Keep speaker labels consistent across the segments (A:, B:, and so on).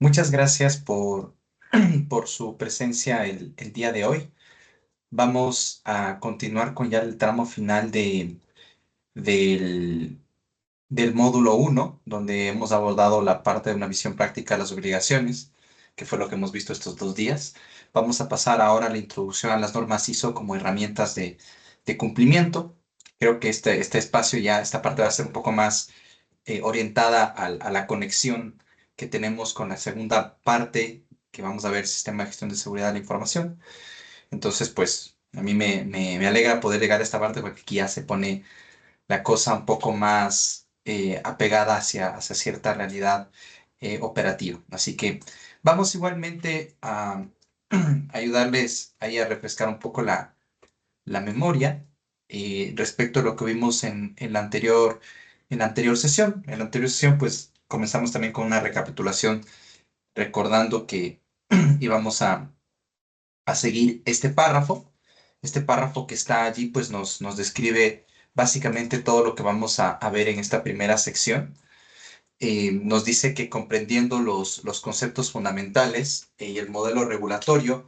A: Muchas gracias por su presencia el día de hoy. Vamos a continuar con ya el tramo final del, del módulo uno, donde hemos abordado la parte de una visión práctica de las obligaciones, que fue lo que hemos visto estos 2 días. Vamos a pasar ahora a la introducción a las normas ISO como herramientas de cumplimiento. Creo que este espacio ya, esta parte va a ser un poco más orientada a la conexión que tenemos con la segunda parte, que vamos a ver, sistema de gestión de seguridad de la información. Entonces, pues, a mí me alegra poder llegar a esta parte porque aquí ya se pone la cosa un poco más apegada hacia cierta realidad operativa. Así que vamos igualmente a ayudarles ahí a refrescar un poco la memoria respecto a lo que vimos en la anterior sesión. En la anterior sesión, pues comenzamos también con una recapitulación, recordando que íbamos a seguir este párrafo que está allí, pues nos describe básicamente todo lo que vamos a ver en esta primera sección. Nos dice que comprendiendo los conceptos fundamentales y el modelo regulatorio,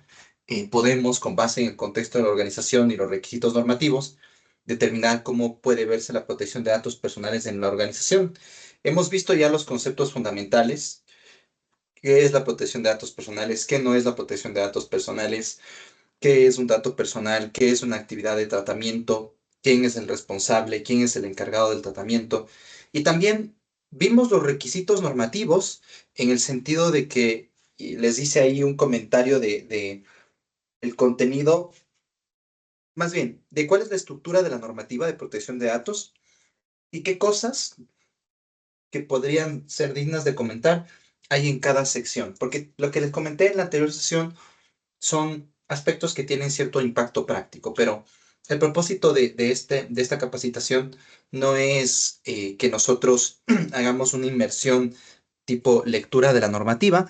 A: podemos, con base en el contexto de la organización y los requisitos normativos, determinar cómo puede verse la protección de datos personales en la organización. Hemos visto ya los conceptos fundamentales, qué es la protección de datos personales, qué no es la protección de datos personales, qué es un dato personal, qué es una actividad de tratamiento, quién es el responsable, quién es el encargado del tratamiento. Y también vimos los requisitos normativos en el sentido de que y les hice ahí un comentario de el contenido, más bien, de cuál es la estructura de la normativa de protección de datos y qué cosas que podrían ser dignas de comentar hay en cada sección. Porque lo que les comenté en la anterior sesión son aspectos que tienen cierto impacto práctico, pero el propósito de esta capacitación no es que nosotros hagamos una inmersión tipo lectura de la normativa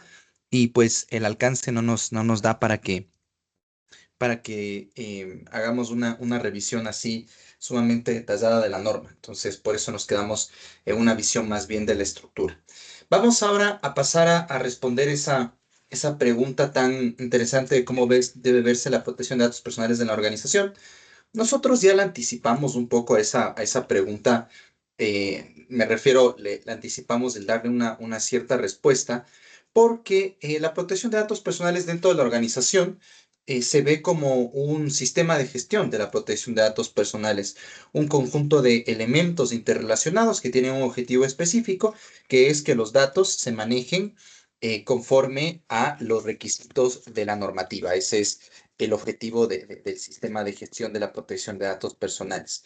A: y pues el alcance no nos da para que hagamos una revisión así sumamente detallada de la norma. Entonces, por eso nos quedamos en una visión más bien de la estructura. Vamos ahora a pasar a responder esa pregunta tan interesante de cómo debe verse la protección de datos personales en la organización. Nosotros ya la anticipamos un poco a esa pregunta. Me refiero, la anticipamos el darle una cierta respuesta, porque la protección de datos personales dentro de la organización se ve como un sistema de gestión de la protección de datos personales, un conjunto de elementos interrelacionados que tienen un objetivo específico, que es que los datos se manejen conforme a los requisitos de la normativa. Ese es el objetivo del sistema de gestión de la protección de datos personales.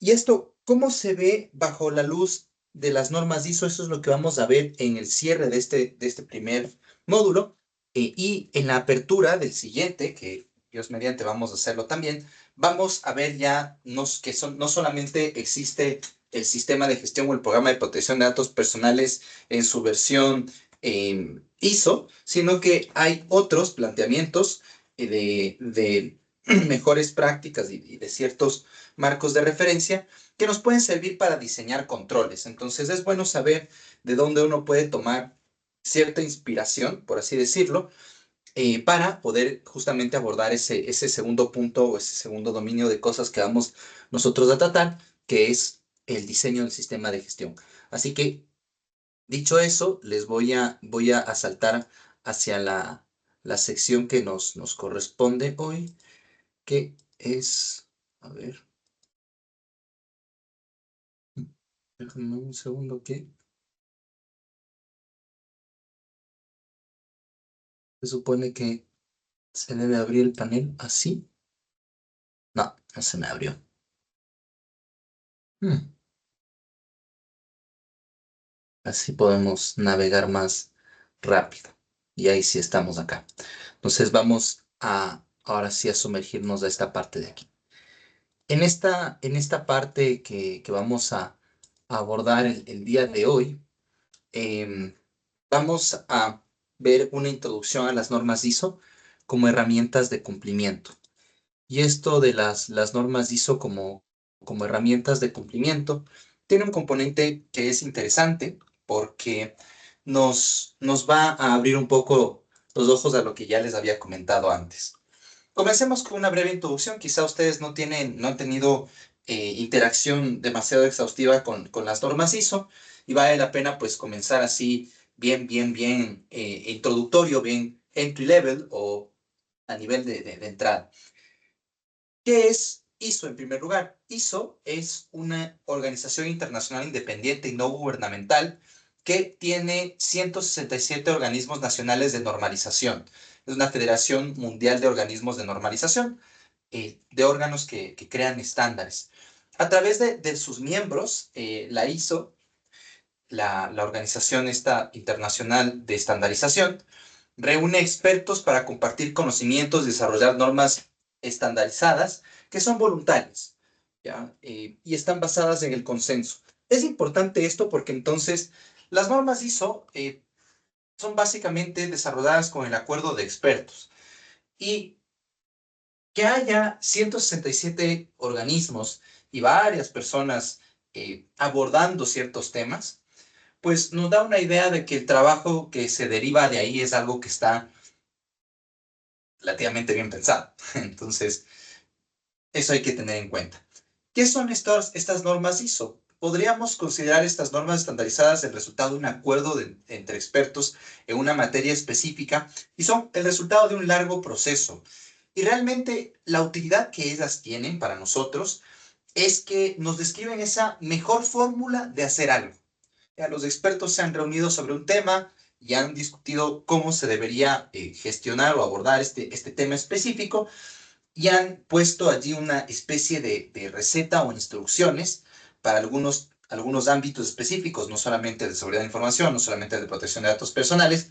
A: Y esto, ¿cómo se ve bajo la luz de las normas ISO? Eso es lo que vamos a ver en el cierre de este primer módulo. Y en la apertura del siguiente, que Dios mediante vamos a hacerlo también, vamos a ver ya no solamente existe el sistema de gestión o el programa de protección de datos personales en su versión ISO, sino que hay otros planteamientos de mejores prácticas y de ciertos marcos de referencia que nos pueden servir para diseñar controles. Entonces es bueno saber de dónde uno puede tomar cierta inspiración, por así decirlo, para poder justamente abordar ese segundo punto o ese segundo dominio de cosas que vamos nosotros a tratar, que es el diseño del sistema de gestión. Así que, dicho eso, voy a saltar hacia la sección que nos corresponde hoy, que es, a ver, déjame un segundo que se supone que se debe abrir el panel así. No, no se me abrió. Hmm, Así podemos navegar más rápido. Y ahí sí estamos acá. Entonces vamos ahora sí a sumergirnos a esta parte de aquí. En esta parte que vamos a abordar el día de hoy, em, vamos a ver una introducción a las normas ISO como herramientas de cumplimiento. Y esto de las normas ISO como herramientas de cumplimiento tiene un componente que es interesante porque nos va a abrir un poco los ojos a lo que ya les había comentado antes. Comencemos con una breve introducción. Quizá ustedes no han tenido interacción demasiado exhaustiva con las normas ISO y vale la pena pues comenzar así bien introductorio, bien entry level o a nivel de entrada. ¿Qué es ISO en primer lugar? ISO es una organización internacional independiente y no gubernamental que tiene 167 organismos nacionales de normalización. Es una federación mundial de organismos de normalización, de órganos que crean estándares. A través de sus miembros, la ISO, la organización esta internacional de estandarización, reúne expertos para compartir conocimientos, desarrollar normas estandarizadas que son voluntarias, ¿ya? Y están basadas en el consenso. Es importante esto porque entonces las normas ISO son básicamente desarrolladas con el acuerdo de expertos. Y que haya 167 organismos y varias personas abordando ciertos temas, pues nos da una idea de que el trabajo que se deriva de ahí es algo que está relativamente bien pensado. Entonces, eso hay que tener en cuenta. ¿Qué son estas normas ISO? Podríamos considerar estas normas estandarizadas el resultado de un acuerdo entre expertos en una materia específica y son el resultado de un largo proceso. Y realmente la utilidad que ellas tienen para nosotros es que nos describen esa mejor fórmula de hacer algo. Ya los expertos se han reunido sobre un tema y han discutido cómo se debería gestionar o abordar este tema específico y han puesto allí una especie de receta o instrucciones para algunos ámbitos específicos, no solamente de seguridad de información, no solamente de protección de datos personales,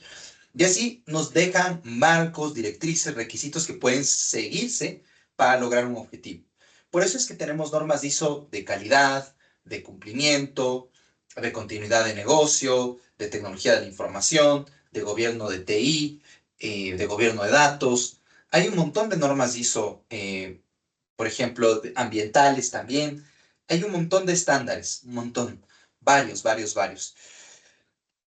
A: y así nos dejan marcos, directrices, requisitos que pueden seguirse para lograr un objetivo. Por eso es que tenemos normas ISO de calidad, de cumplimiento, de continuidad de negocio, de tecnología de la información, de gobierno de TI, de gobierno de datos. Hay un montón de normas ISO, por ejemplo, ambientales también. Hay un montón de estándares, un montón, varios.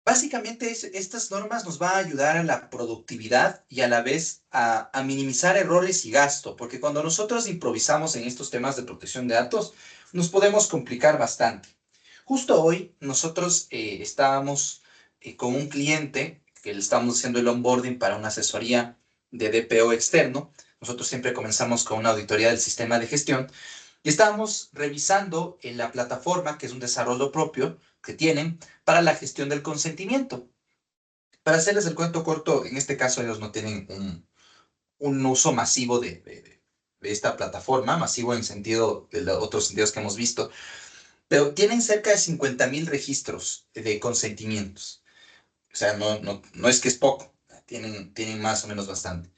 A: Básicamente, estas normas nos van a ayudar a la productividad y a la vez a minimizar errores y gasto, porque cuando nosotros improvisamos en estos temas de protección de datos, nos podemos complicar bastante. Justo hoy nosotros estábamos con un cliente que le estamos haciendo el onboarding para una asesoría de DPO externo. Nosotros siempre comenzamos con una auditoría del sistema de gestión y estábamos revisando en la plataforma, que es un desarrollo propio que tienen para la gestión del consentimiento. Para hacerles el cuento corto, en este caso ellos no tienen un uso masivo de esta plataforma, masivo en sentido de los otros sentidos que hemos visto, pero tienen cerca de 50.000 registros de consentimientos. O sea, no es que es poco, tienen más o menos bastante.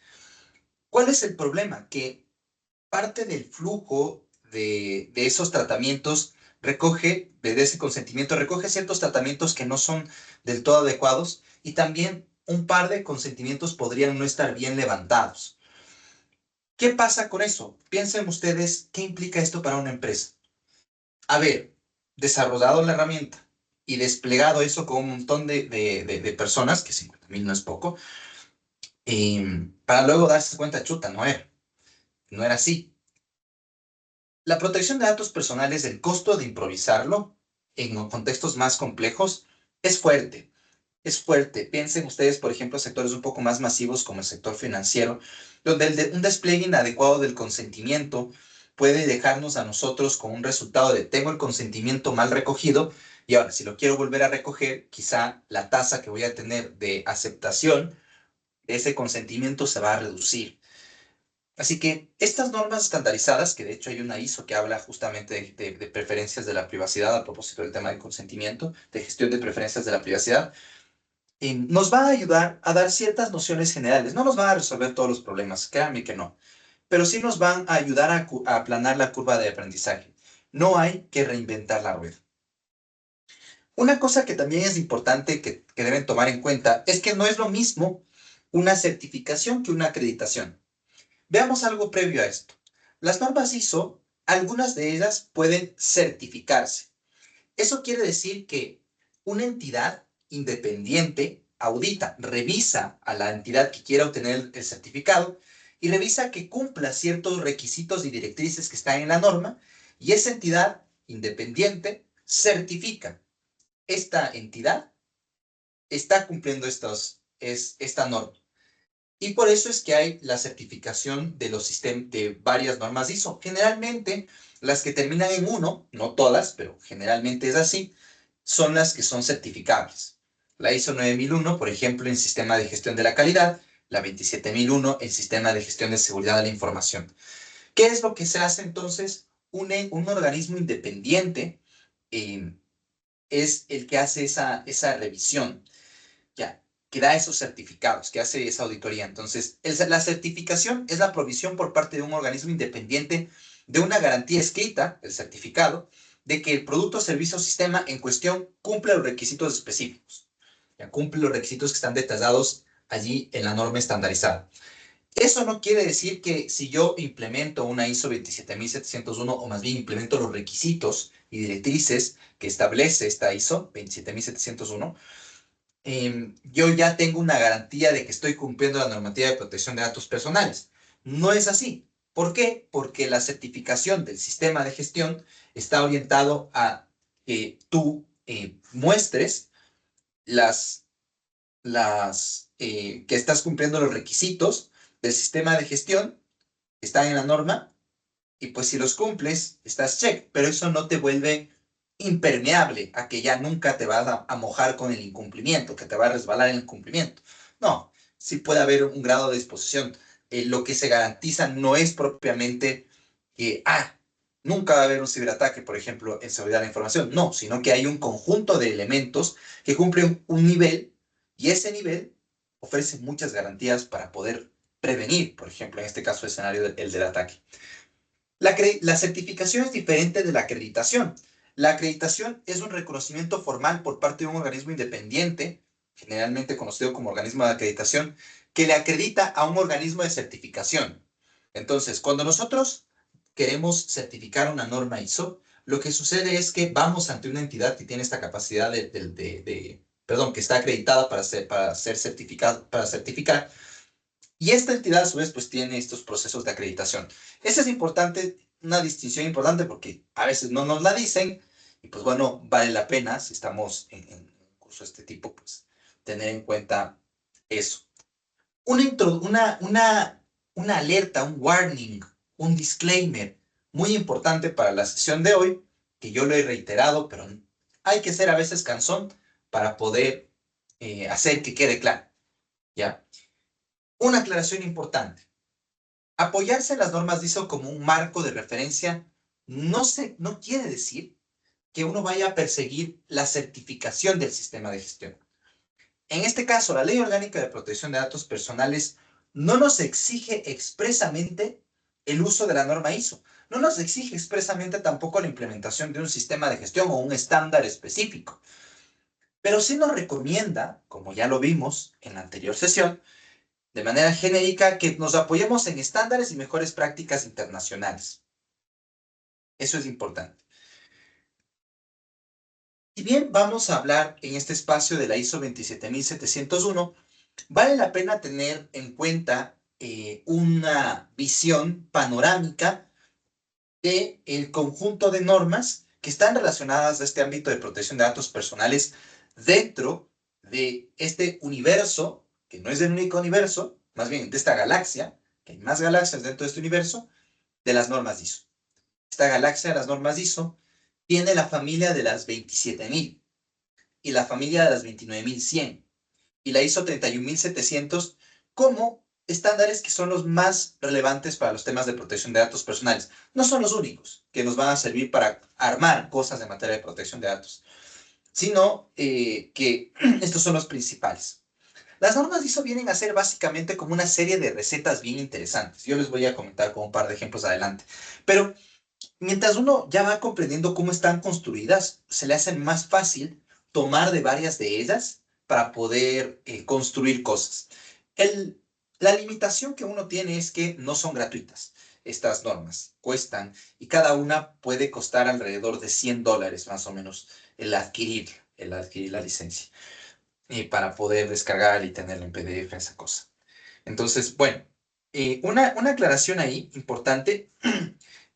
A: ¿Cuál es el problema? Que parte del flujo de esos tratamientos de ese consentimiento, recoge ciertos tratamientos que no son del todo adecuados y también un par de consentimientos podrían no estar bien levantados. ¿Qué pasa con eso? Piensen ustedes, ¿qué implica esto para una empresa? Haber desarrollado la herramienta y desplegado eso con un montón de personas, que 50.000 no es poco, para luego darse cuenta, chuta, no era así. La protección de datos personales, el costo de improvisarlo en contextos más complejos es fuerte. Es fuerte. Piensen ustedes, por ejemplo, sectores un poco más masivos como el sector financiero, donde un despliegue inadecuado del consentimiento puede dejarnos a nosotros con un resultado de tengo el consentimiento mal recogido y ahora si lo quiero volver a recoger, quizá la tasa que voy a tener de aceptación de ese consentimiento se va a reducir. Así que estas normas estandarizadas, que de hecho hay una ISO que habla justamente de preferencias de la privacidad a propósito del tema del consentimiento, de gestión de preferencias de la privacidad, nos va a ayudar a dar ciertas nociones generales. No nos van a resolver todos los problemas, créanme que no, pero sí nos van a ayudar a aplanar la curva de aprendizaje. No hay que reinventar la rueda. Una cosa que también es importante que deben tomar en cuenta es que no es lo mismo una certificación que una acreditación. Veamos algo previo a esto. Las normas ISO, algunas de ellas pueden certificarse. Eso quiere decir que una entidad independiente audita, revisa a la entidad que quiera obtener el certificado y revisa que cumpla ciertos requisitos y directrices que están en la norma, y esa entidad independiente certifica. Esta entidad está cumpliendo esta norma. Y por eso es que hay la certificación de los sistemas de varias normas ISO. Generalmente, las que terminan en 1, no todas, pero generalmente es así, son las que son certificables. La ISO 9001, por ejemplo, en sistema de gestión de la calidad, la 27001 en sistema de gestión de seguridad de la información. ¿Qué es lo que se hace entonces? Un organismo independiente es el que hace esa revisión, ya, que da esos certificados, que hace esa auditoría. Entonces, la certificación es la provisión por parte de un organismo independiente de una garantía escrita, el certificado, de que el producto, servicio o sistema en cuestión cumple los requisitos específicos. Ya cumple los requisitos que están detallados allí en la norma estandarizada. Eso no quiere decir que si yo implemento una ISO 27701, o más bien implemento los requisitos y directrices que establece esta ISO 27701, yo ya tengo una garantía de que estoy cumpliendo la normativa de protección de datos personales. No es así. ¿Por qué? Porque la certificación del sistema de gestión está orientado a que tú muestres que estás cumpliendo los requisitos del sistema de gestión, que están en la norma, y pues si los cumples, estás check, pero eso no te vuelve impermeable a que ya nunca te vas a mojar con el incumplimiento, que te va a resbalar el incumplimiento. No, sí puede haber un grado de disposición. Lo que se garantiza no es propiamente que, nunca va a haber un ciberataque, por ejemplo, en seguridad de la información. No, sino que hay un conjunto de elementos que cumplen un nivel, y ese nivel ofrece muchas garantías para poder prevenir, por ejemplo, en este caso, el escenario el del ataque. La certificación es diferente de la acreditación. La acreditación es un reconocimiento formal por parte de un organismo independiente, generalmente conocido como organismo de acreditación, que le acredita a un organismo de certificación. Entonces, cuando nosotros queremos certificar una norma ISO, lo que sucede es que vamos ante una entidad que tiene esta capacidad perdón, que está acreditada para certificar, y esta entidad, a su vez, pues tiene estos procesos de acreditación. Esa es importante, una distinción importante, porque a veces no nos la dicen, y pues bueno, vale la pena, si estamos en un curso de este tipo, pues tener en cuenta eso. Una alerta, un warning, un disclaimer muy importante para la sesión de hoy, que yo lo he reiterado, pero hay que ser a veces cansón para poder hacer que quede claro, ¿ya? Una aclaración importante. Apoyarse en las normas de ISO como un marco de referencia no quiere decir que uno vaya a perseguir la certificación del sistema de gestión. En este caso, la Ley Orgánica de Protección de Datos Personales no nos exige expresamente el uso de la norma ISO. No nos exige expresamente tampoco la implementación de un sistema de gestión o un estándar específico. Pero sí nos recomienda, como ya lo vimos en la anterior sesión, de manera genérica, que nos apoyemos en estándares y mejores prácticas internacionales. Eso es importante. Si bien vamos a hablar en este espacio de la ISO 27701, vale la pena tener en cuenta una visión panorámica del conjunto de normas que están relacionadas a este ámbito de protección de datos personales dentro de este universo, que no es el único universo, más bien de esta galaxia, que hay más galaxias dentro de este universo, de las normas ISO. Esta galaxia de las normas ISO tiene la familia de las 27.000 y la familia de las 29.100 y la ISO 31700 como estándares que son los más relevantes para los temas de protección de datos personales. No son los únicos que nos van a servir para armar cosas de materia de protección de datos, sino que estos son los principales. Las normas ISO vienen a ser básicamente como una serie de recetas bien interesantes. Yo les voy a comentar con un par de ejemplos adelante. Pero mientras uno ya va comprendiendo cómo están construidas, se le hace más fácil tomar de varias de ellas para poder construir cosas. El, la limitación que uno tiene es que no son gratuitas. Estas normas cuestan y cada una puede costar alrededor de $100 más o menos el adquirir la licencia. para poder descargar y tenerlo en PDF, esa cosa. Entonces, bueno, una aclaración ahí importante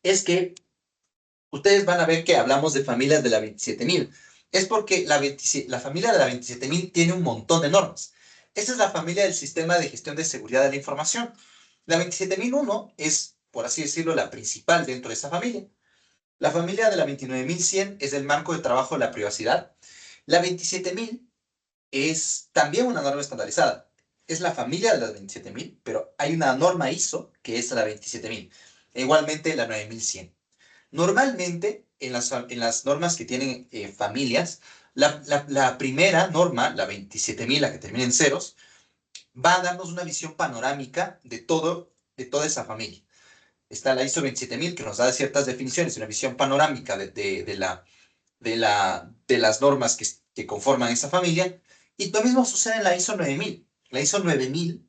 A: es que ustedes van a ver que hablamos de familias de la 27000. Es porque la familia de la 27000 tiene un montón de normas. Esta es la familia del Sistema de Gestión de Seguridad de la Información. La 27001 es, por así decirlo, la principal dentro de esa familia. La familia de la 29100 es el marco de trabajo de la privacidad. La 27000 es también una norma estandarizada. Es la familia de las 27000, pero hay una norma ISO que es la 27000. E igualmente la 9100. Normalmente, en las normas que tienen familias, la primera norma, la 27000, la que termina en ceros, va a darnos una visión panorámica de toda esa familia. Está la ISO 27000 que nos da ciertas definiciones, una visión panorámica de las normas que conforman esa familia. Y lo mismo sucede en la ISO 9000. La ISO 9000,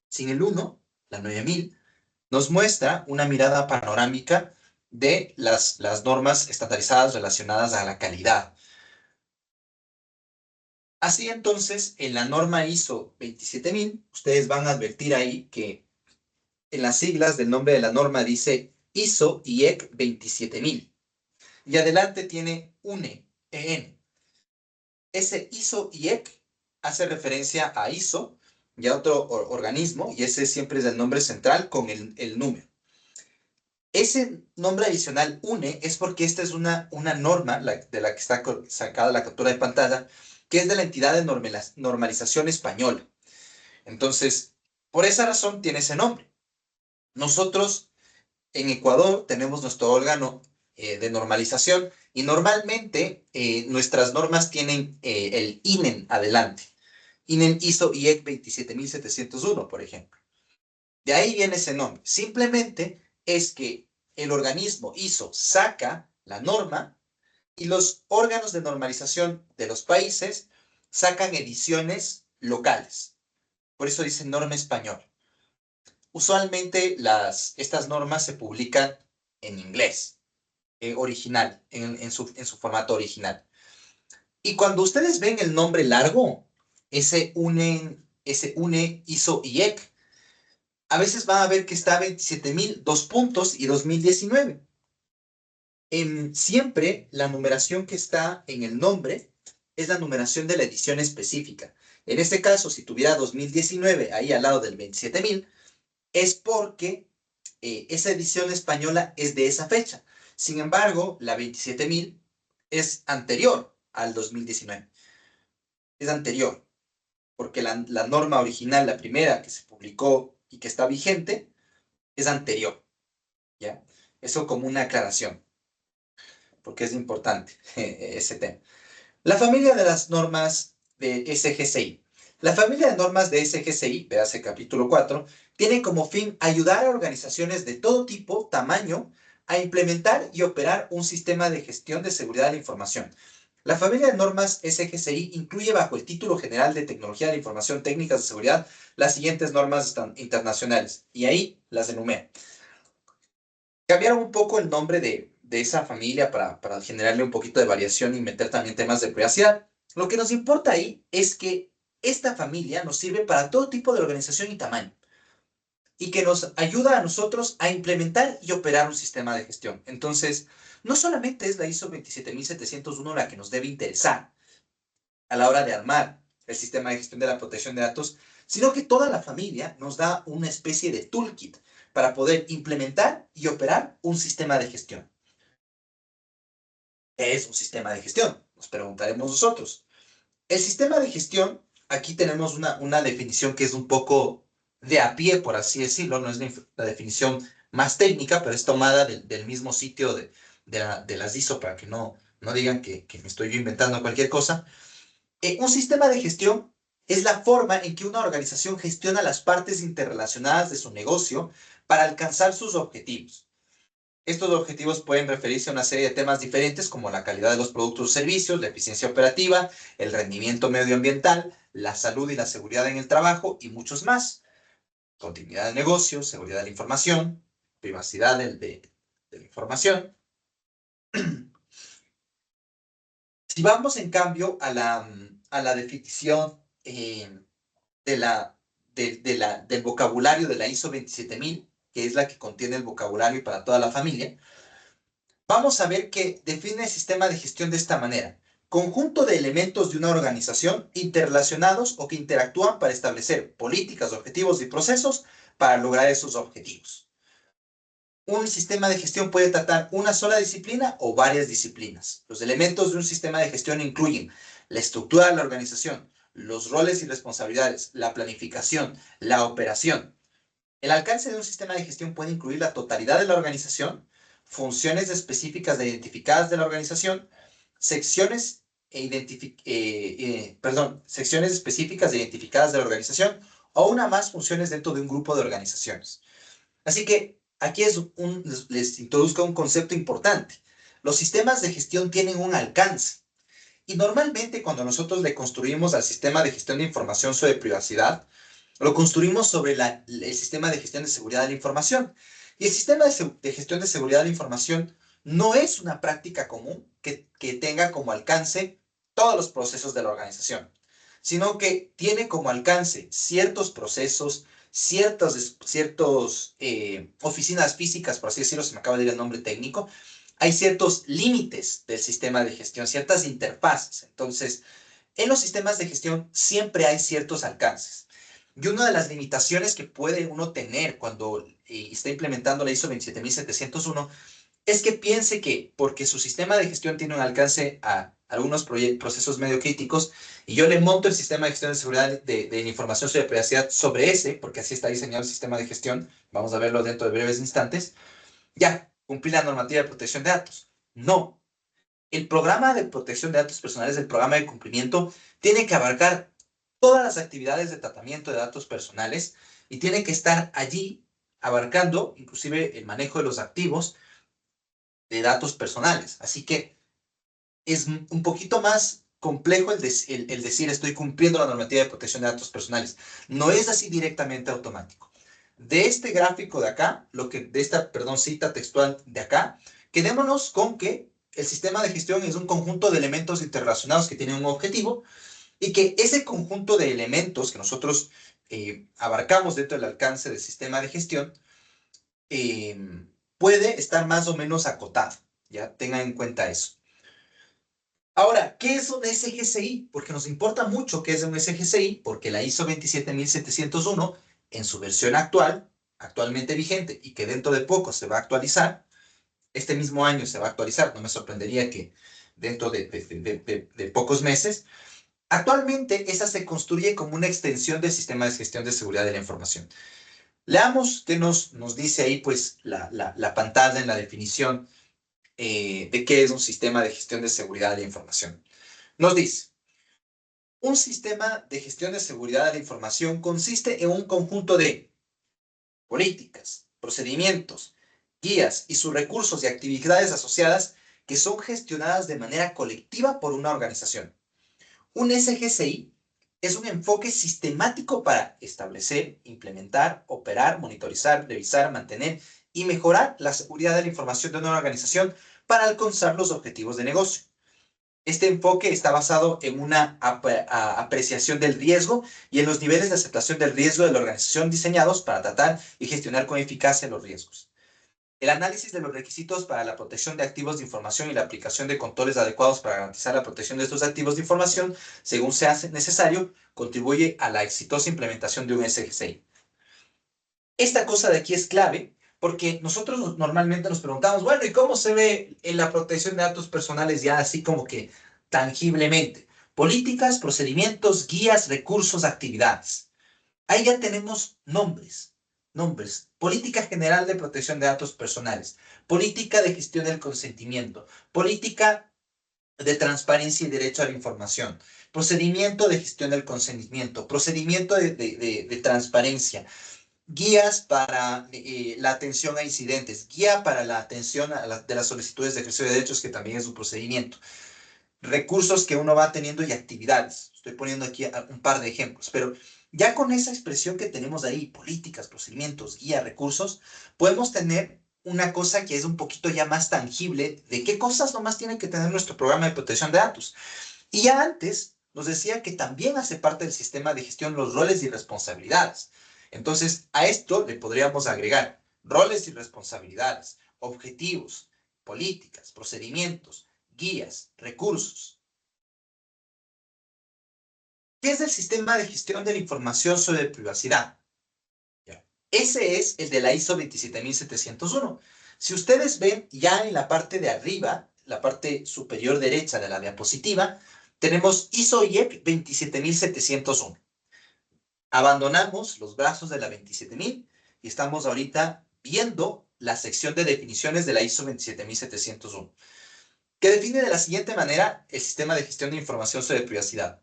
A: sin el 1, la 9000, nos muestra una mirada panorámica de las normas estandarizadas relacionadas a la calidad. Así entonces, en la norma ISO 27000, ustedes van a advertir ahí que en las siglas del nombre de la norma dice ISO IEC 27000. Y adelante tiene UNE, EN. Ese ISO IEC hace referencia a ISO y a otro organismo, y ese siempre es el nombre central con el número. Ese nombre adicional UNE es porque esta es una norma de la que está sacada la captura de pantalla, que es de la entidad de normalización española. Entonces, por esa razón tiene ese nombre. Nosotros en Ecuador tenemos nuestro órgano de normalización y normalmente nuestras normas tienen el INEN adelante. INEN ISO IEC 27701, por ejemplo. De ahí viene ese nombre. Simplemente es que el organismo ISO saca la norma y los órganos de normalización de los países sacan ediciones locales. Por eso dice norma española. Usualmente estas normas se publican en inglés, original, en su formato original. Y cuando ustedes ven el nombre largo, ese UNE ISO IEC, a veces van a ver que está 27000, dos puntos y 2019. Siempre la numeración que está en el nombre es la numeración de la edición específica. En este caso, si tuviera 2019 ahí al lado del 27000, es porque esa edición española es de esa fecha. Sin embargo, la 27000 es anterior al 2019. Es anterior, porque la norma original, la primera que se publicó y que está vigente, es anterior. ¿Ya? Eso como una aclaración, porque es importante ese tema. La familia de las normas de SGCI. La familia de normas de SGCI, véase capítulo 4, tiene como fin ayudar a organizaciones de todo tipo, tamaño, a implementar y operar un sistema de gestión de seguridad de la información. La familia de normas SGCI incluye bajo el título general de Tecnología de la Información Técnicas de Seguridad las siguientes normas internacionales, y ahí las enumero. Cambiaron un poco el nombre de esa familia para generarle un poquito de variación y meter también temas de privacidad. Lo que nos importa ahí es que esta familia nos sirve para todo tipo de organización y tamaño y que nos ayuda a nosotros a implementar y operar un sistema de gestión. Entonces, no solamente es la ISO 27701 la que nos debe interesar a la hora de armar el sistema de gestión de la protección de datos, sino que toda la familia nos da una especie de toolkit para poder implementar y operar un sistema de gestión. ¿Qué es un sistema de gestión? Nos preguntaremos nosotros. El sistema de gestión, aquí tenemos una definición que es un poco de a pie, por así decirlo, no es la definición más técnica, pero es tomada del mismo sitio de las ISO para que no digan que me estoy yo inventando cualquier cosa. Un sistema de gestión es la forma en que una organización gestiona las partes interrelacionadas de su negocio para alcanzar sus objetivos. Estos objetivos pueden referirse a una serie de temas diferentes como la calidad de los productos o servicios, la eficiencia operativa, el rendimiento medioambiental, la salud y la seguridad en el trabajo y muchos más. Continuidad de negocio, seguridad de la información, privacidad de la información. Si vamos en cambio a la definición de la, del vocabulario de la ISO 27000, que es la que contiene el vocabulario para toda la familia, vamos a ver que define el sistema de gestión de esta manera. Conjunto de elementos de una organización interrelacionados o que interactúan para establecer políticas, objetivos y procesos para lograr esos objetivos. Un sistema de gestión puede tratar una sola disciplina o varias disciplinas. Los elementos de un sistema de gestión incluyen la estructura de la organización, los roles y responsabilidades, la planificación, la operación. El alcance de un sistema de gestión puede incluir la totalidad de la organización, funciones específicas identificadas de la organización, secciones, secciones específicas identificadas de la organización o una más funciones dentro de un grupo de organizaciones. Así que aquí les introduzco un concepto importante. Los sistemas de gestión tienen un alcance. Y normalmente cuando nosotros le construimos al sistema de gestión de información sobre privacidad, lo construimos sobre el sistema de gestión de seguridad de la información. Y el sistema de gestión de seguridad de la información no es una práctica común que tenga como alcance todos los procesos de la organización, sino que tiene como alcance ciertos procesos, ciertas oficinas físicas, por así decirlo, se me acaba de ir el nombre técnico. Hay ciertos límites del sistema de gestión, ciertas interfaces. Entonces, en los sistemas de gestión siempre hay ciertos alcances. Y una de las limitaciones que puede uno tener cuando está implementando la ISO 27701 es que piense que porque su sistema de gestión tiene un alcance a algunos procesos medio críticos y yo le monto el sistema de gestión de seguridad de la información sobre privacidad sobre ese, porque así está diseñado el sistema de gestión, vamos a verlo dentro de breves instantes, ya, cumplir la normativa de protección de datos. No. El programa de protección de datos personales, el programa de cumplimiento, tiene que abarcar todas las actividades de tratamiento de datos personales y tiene que estar allí abarcando inclusive el manejo de los activos de datos personales. Así que es un poquito más complejo el decir estoy cumpliendo la normativa de protección de datos personales. No es así directamente automático. De este gráfico de acá, de esta, perdón, cita textual de acá, quedémonos con que el sistema de gestión es un conjunto de elementos interrelacionados que tienen un objetivo y que ese conjunto de elementos que nosotros abarcamos dentro del alcance del sistema de gestión eh, puede estar más o menos acotado. Ya tengan en cuenta eso. Ahora, ¿qué es un SGCI? Porque nos importa mucho qué es un SGCI, porque la ISO 27701, en su versión actual, actualmente vigente, y que dentro de poco se va a actualizar, este mismo año se va a actualizar, no me sorprendería que dentro de pocos meses, actualmente esa se construye como una extensión del sistema de gestión de seguridad de la información. Leamos qué nos dice ahí pues la pantalla en la definición de qué es un sistema de gestión de seguridad de la información. Nos dice, un sistema de gestión de seguridad de la información consiste en un conjunto de políticas, procedimientos, guías y sus recursos y actividades asociadas que son gestionadas de manera colectiva por una organización. Un SGCI es un enfoque sistemático para establecer, implementar, operar, monitorizar, revisar, mantener y mejorar la seguridad de la información de una organización para alcanzar los objetivos de negocio. Este enfoque está basado en una apreciación del riesgo y en los niveles de aceptación del riesgo de la organización diseñados para tratar y gestionar con eficacia los riesgos. El análisis de los requisitos para la protección de activos de información y la aplicación de controles adecuados para garantizar la protección de estos activos de información, según sea necesario, contribuye a la exitosa implementación de un SGCI. Esta cosa de aquí es clave porque nosotros normalmente nos preguntamos, bueno, ¿y cómo se ve en la protección de datos personales ya así como que tangiblemente? Políticas, procedimientos, guías, recursos, actividades. Ahí ya tenemos nombres. Nombres. Política General de Protección de Datos Personales. Política de Gestión del Consentimiento. Política de Transparencia y Derecho a la Información. Procedimiento de Gestión del Consentimiento. Procedimiento de Transparencia. Guías para la atención a incidentes. Guía para la atención de las solicitudes de ejercicio de derechos, que también es un procedimiento. Recursos que uno va teniendo y actividades. Estoy poniendo aquí un par de ejemplos, pero ya con esa expresión que tenemos ahí, políticas, procedimientos, guía, recursos, podemos tener una cosa que es un poquito ya más tangible de qué cosas nomás tiene que tener nuestro programa de protección de datos. Y ya antes, nos decía que también hace parte del sistema de gestión los roles y responsabilidades. Entonces, a esto le podríamos agregar roles y responsabilidades, objetivos, políticas, procedimientos, guías, recursos. ¿Qué es el sistema de gestión de la información sobre privacidad? Ese es el de la ISO 27701. Si ustedes ven ya en la parte de arriba, la parte superior derecha de la diapositiva, tenemos ISO IEC 27701. Abandonamos los brazos de la 27000 y estamos ahorita viendo la sección de definiciones de la ISO 27701, que define de la siguiente manera el sistema de gestión de información sobre privacidad.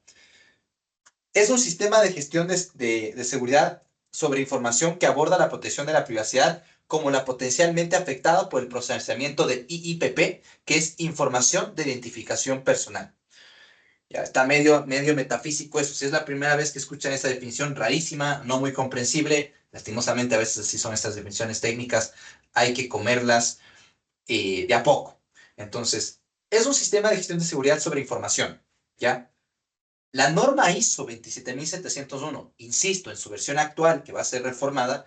A: Es un sistema de gestión de seguridad sobre información que aborda la protección de la privacidad como la potencialmente afectada por el procesamiento de IIPP, que es información de identificación personal. Ya está medio metafísico eso. Si es la primera vez que escuchan esta definición rarísima, no muy comprensible, lastimosamente a veces así son estas definiciones técnicas, hay que comerlas de a poco. Entonces, es un sistema de gestión de seguridad sobre información, ¿ya? La norma ISO 27701, insisto, en su versión actual, que va a ser reformada,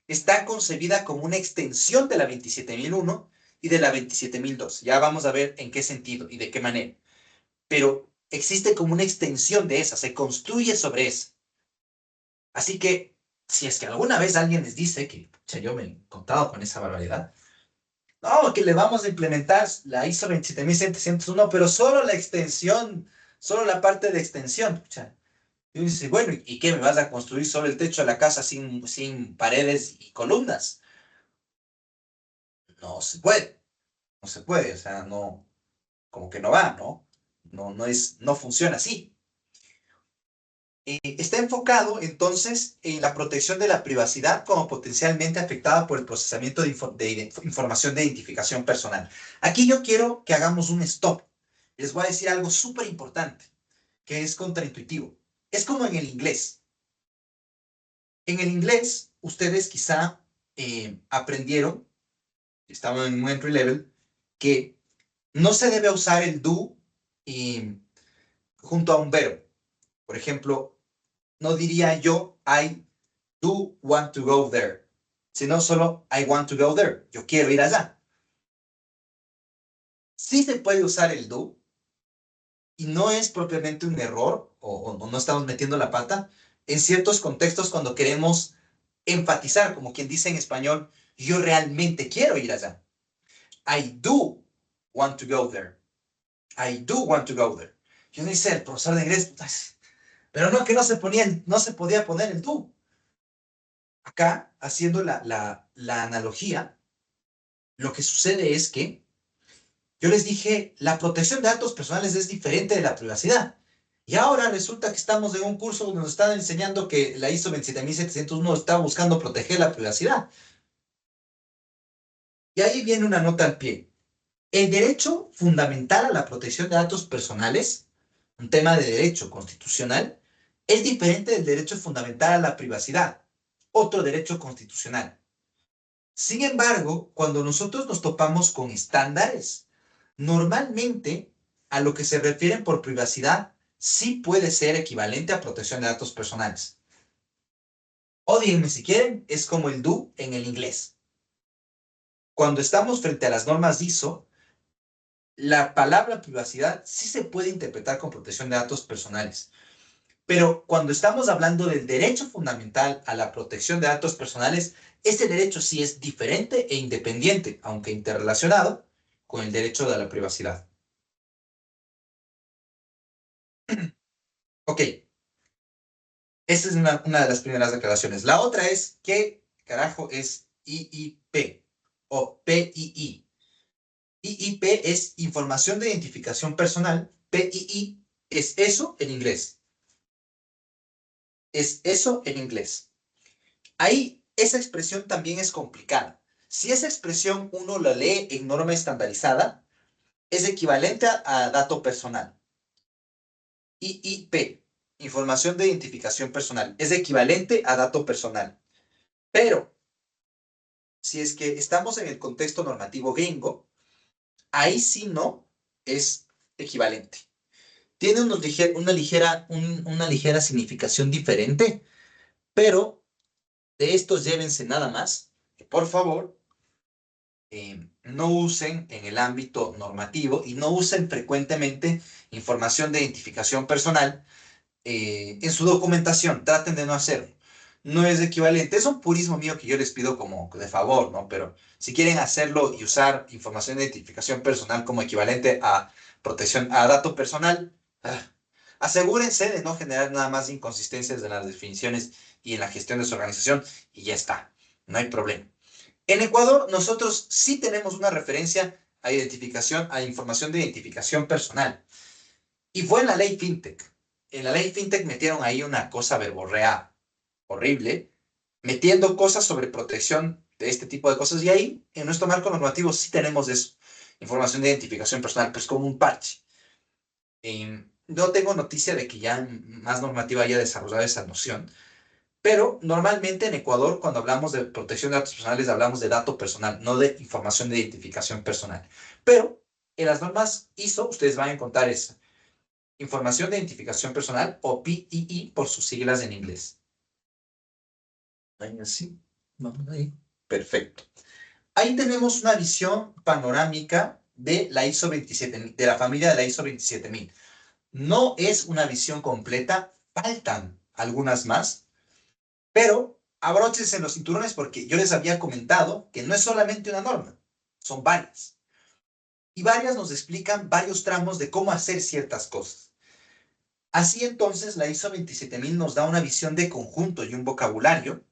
A: está concebida como una extensión de la 27001 y de la 27002. Ya vamos a ver en qué sentido y de qué manera. Pero existe como una extensión de esa, se construye sobre esa. Así que, si es que alguna vez alguien les dice que, pucha, yo me he contado con esa barbaridad, no, que le vamos a implementar la ISO 27701, pero solo la extensión, solo la parte de extensión, pucha. Y uno dice, bueno, ¿y qué? ¿Me vas a construir sobre el techo de la casa sin paredes y columnas? No se puede, no se puede, o sea, no, como que no va, ¿no? No funciona así. Está enfocado entonces en la protección de la privacidad como potencialmente afectada por el procesamiento de información de identificación personal. Aquí yo quiero que hagamos un stop. Les voy a decir algo súper importante, que es contraintuitivo. Es como en el inglés. En el inglés, ustedes quizá aprendieron, estaban en un entry level, que no se debe usar el do junto a un verbo. Por ejemplo, no diría yo I do want to go there, sino solo I want to go there. Yo quiero ir allá. Sí se puede usar el do y no es propiamente un error o no estamos metiendo la pata en ciertos contextos cuando queremos enfatizar, como quien dice en español, yo realmente quiero ir allá. I do want to go there. I do want to go there. Yo dice el profesor de inglés, pero no, que no se podía poner el do. Acá, haciendo la analogía, lo que sucede es que yo les dije, la protección de datos personales es diferente de la privacidad. Y ahora resulta que estamos en un curso donde nos están enseñando que la ISO 27701 está buscando proteger la privacidad. Y ahí viene una nota al pie. El derecho fundamental a la protección de datos personales, un tema de derecho constitucional, es diferente del derecho fundamental a la privacidad, otro derecho constitucional. Sin embargo, cuando nosotros nos topamos con estándares, normalmente a lo que se refieren por privacidad sí puede ser equivalente a protección de datos personales. Odíenme si quieren, es como el do en el inglés. Cuando estamos frente a las normas ISO, la palabra privacidad sí se puede interpretar con protección de datos personales. Pero cuando estamos hablando del derecho fundamental a la protección de datos personales, ese derecho sí es diferente e independiente, aunque interrelacionado, con el derecho de la privacidad. Ok, esta es una de las primeras declaraciones. La otra es, ¿qué carajo es IIP o PII? IIP es Información de Identificación Personal, PII es eso en inglés. Es eso en inglés. Ahí esa expresión también es complicada. Si esa expresión uno la lee en norma estandarizada, es equivalente a dato personal. IIP, Información de Identificación Personal, es equivalente a dato personal. Pero si es que estamos en el contexto normativo gringo, ahí sí no es equivalente. tiene una ligera significación diferente, pero de estos llévense nada más, que por favor no usen en el ámbito normativo y no usen frecuentemente información de identificación personal en su documentación. Traten de no hacerlo. No es equivalente. Es un purismo mío que yo les pido como de favor, ¿no? Pero si quieren hacerlo y usar información de identificación personal como equivalente a protección a dato personal, asegúrense de no generar nada más inconsistencias en las definiciones y en la gestión de su organización y ya está. No hay problema. En Ecuador, nosotros sí tenemos una referencia a identificación, a información de identificación personal. Y fue en la ley FinTech. En la ley FinTech metieron ahí una cosa verborrea horrible, metiendo cosas sobre protección de este tipo de cosas. Y ahí, en nuestro marco normativo, sí tenemos eso. Información de identificación personal, pues como un parche. No tengo noticia de que ya más normativa haya desarrollado esa noción, pero normalmente en Ecuador, cuando hablamos de protección de datos personales, hablamos de dato personal, no de información de identificación personal. Pero en las normas ISO, ustedes van a encontrar esa información de identificación personal o PII por sus siglas en inglés. Ahí así, vamos ahí. Perfecto. Ahí tenemos una visión panorámica de la ISO 27000, de la familia de la ISO 27000. No es una visión completa, faltan algunas más, pero abróchense los cinturones porque yo les había comentado que no es solamente una norma, son varias. Y varias nos explican varios tramos de cómo hacer ciertas cosas. Así entonces, la ISO 27000 nos da una visión de conjunto y un vocabulario.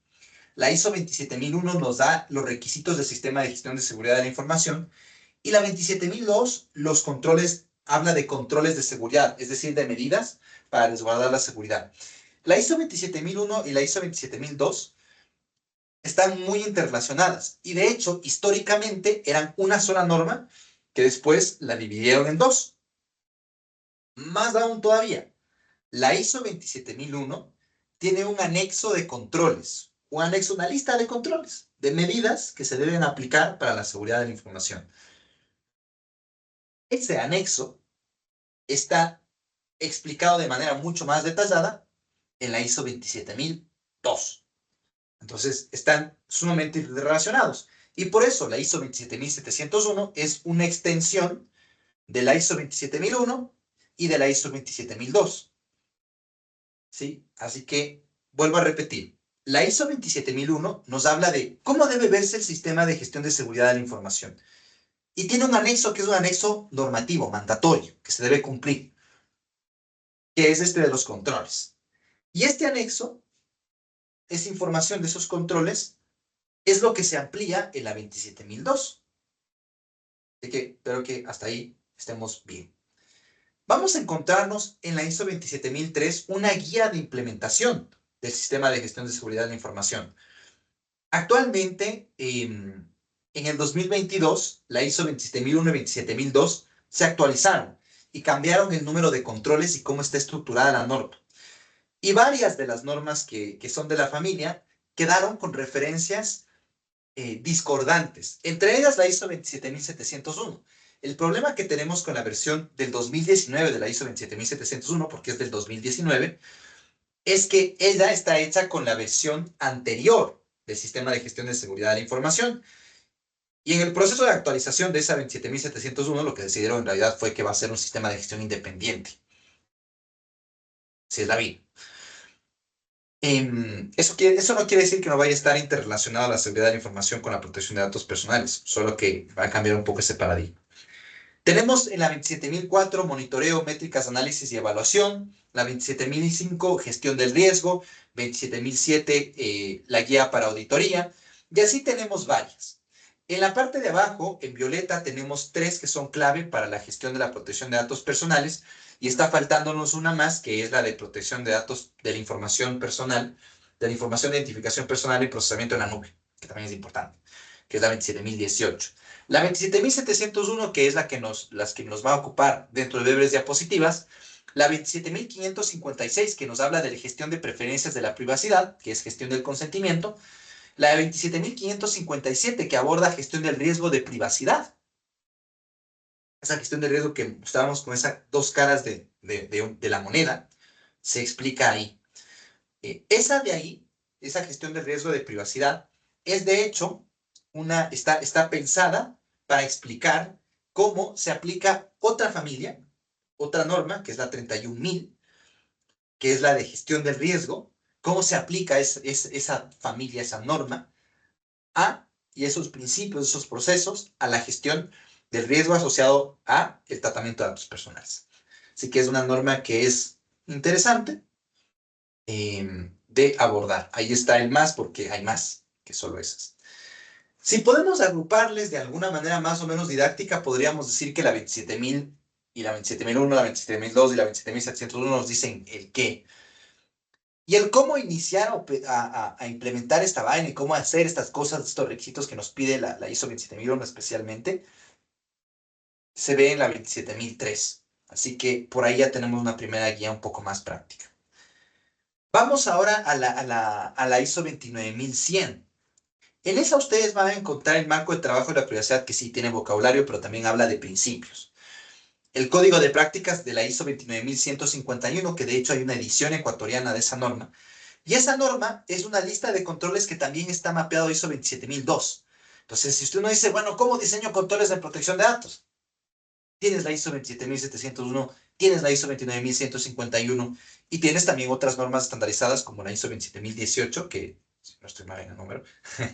A: La ISO 27001 nos da los requisitos del sistema de gestión de seguridad de la información. Y la 27002, los controles, habla de controles de seguridad, es decir, de medidas para resguardar la seguridad. La ISO 27001 y la ISO 27002 están muy interrelacionadas. Y de hecho, históricamente eran una sola norma que después la dividieron en dos. Más aún todavía, la ISO 27001 tiene un anexo de controles, un anexo, una lista de controles, de medidas que se deben aplicar para la seguridad de la información. Ese anexo está explicado de manera mucho más detallada en la ISO 27002. Entonces, están sumamente relacionados. Y por eso la ISO 27701 es una extensión de la ISO 27001 y de la ISO 27002. ¿Sí? Así que, vuelvo a repetir, la ISO 27001 nos habla de cómo debe verse el sistema de gestión de seguridad de la información. Y tiene un anexo que es un anexo normativo, mandatorio, que se debe cumplir, que es este de los controles. Y este anexo, esa información de esos controles, es lo que se amplía en la 27002. Así que espero que hasta ahí estemos bien. Vamos a encontrarnos en la ISO 27003 una guía de implementación del sistema de gestión de seguridad de la información. Actualmente, en el 2022, la ISO 27001 y 27002 se actualizaron y cambiaron el número de controles y cómo está estructurada la norma. Y varias de las normas que son de la familia quedaron con referencias discordantes, entre ellas la ISO 27701. El problema que tenemos con la versión del 2019 de la ISO 27701, porque es del 2019, es que ella está hecha con la versión anterior del sistema de gestión de seguridad de la información. Y en el proceso de actualización de esa 27701, lo que decidieron en realidad fue que va a ser un sistema de gestión independiente. Si es la vida. Eso no quiere decir que no vaya a estar interrelacionado la seguridad de la información con la protección de datos personales, solo que va a cambiar un poco ese paradigma. Tenemos en la 27004 monitoreo, métricas, análisis y evaluación, la 27005 gestión del riesgo, 27007 la guía para auditoría, y así tenemos varias. En la parte de abajo, en violeta, tenemos tres que son clave para la gestión de la protección de datos personales, y está faltándonos una más, que es la de protección de datos de la información personal, de la información de identificación personal y procesamiento en la nube, que también es importante, que es la 27018. La 27701, que es las que nos va a ocupar dentro de breves diapositivas. La 27556, que nos habla de la gestión de preferencias de la privacidad, que es gestión del consentimiento. La 27557, que aborda gestión del riesgo de privacidad. Esa gestión de riesgo que estábamos con esas dos caras de de la moneda, se explica ahí. Esa de ahí, esa gestión de riesgo de privacidad, es de hecho está pensada para explicar cómo se aplica otra familia, otra norma, que es la 31.000, que es la de gestión del riesgo, cómo se aplica esa familia, esa norma, y esos principios, esos procesos, a la gestión del riesgo asociado a el tratamiento de datos personales. Así que es una norma que es interesante de abordar. Ahí está el más porque hay más que solo esas. Si podemos agruparles de alguna manera más o menos didáctica, podríamos decir que la 27.000 y la 27.001, la 27.002 y la 27.701 nos dicen el qué. Y el cómo iniciar a implementar esta vaina y cómo hacer estas cosas, estos requisitos que nos pide la ISO 27001 especialmente, se ve en la 27.003. Así que por ahí ya tenemos una primera guía un poco más práctica. Vamos ahora a la ISO 29100. En esa ustedes van a encontrar el marco de trabajo de la privacidad que sí tiene vocabulario, pero también habla de principios. El código de prácticas de la ISO 29151, que de hecho hay una edición ecuatoriana de esa norma. Y esa norma es una lista de controles que también está mapeado a ISO 27002. Entonces, si usted no dice, bueno, ¿cómo diseño controles de protección de datos? Tienes la ISO 27701, tienes la ISO 29151 y tienes también otras normas estandarizadas como la ISO 27018, que, si no estoy mal en el número,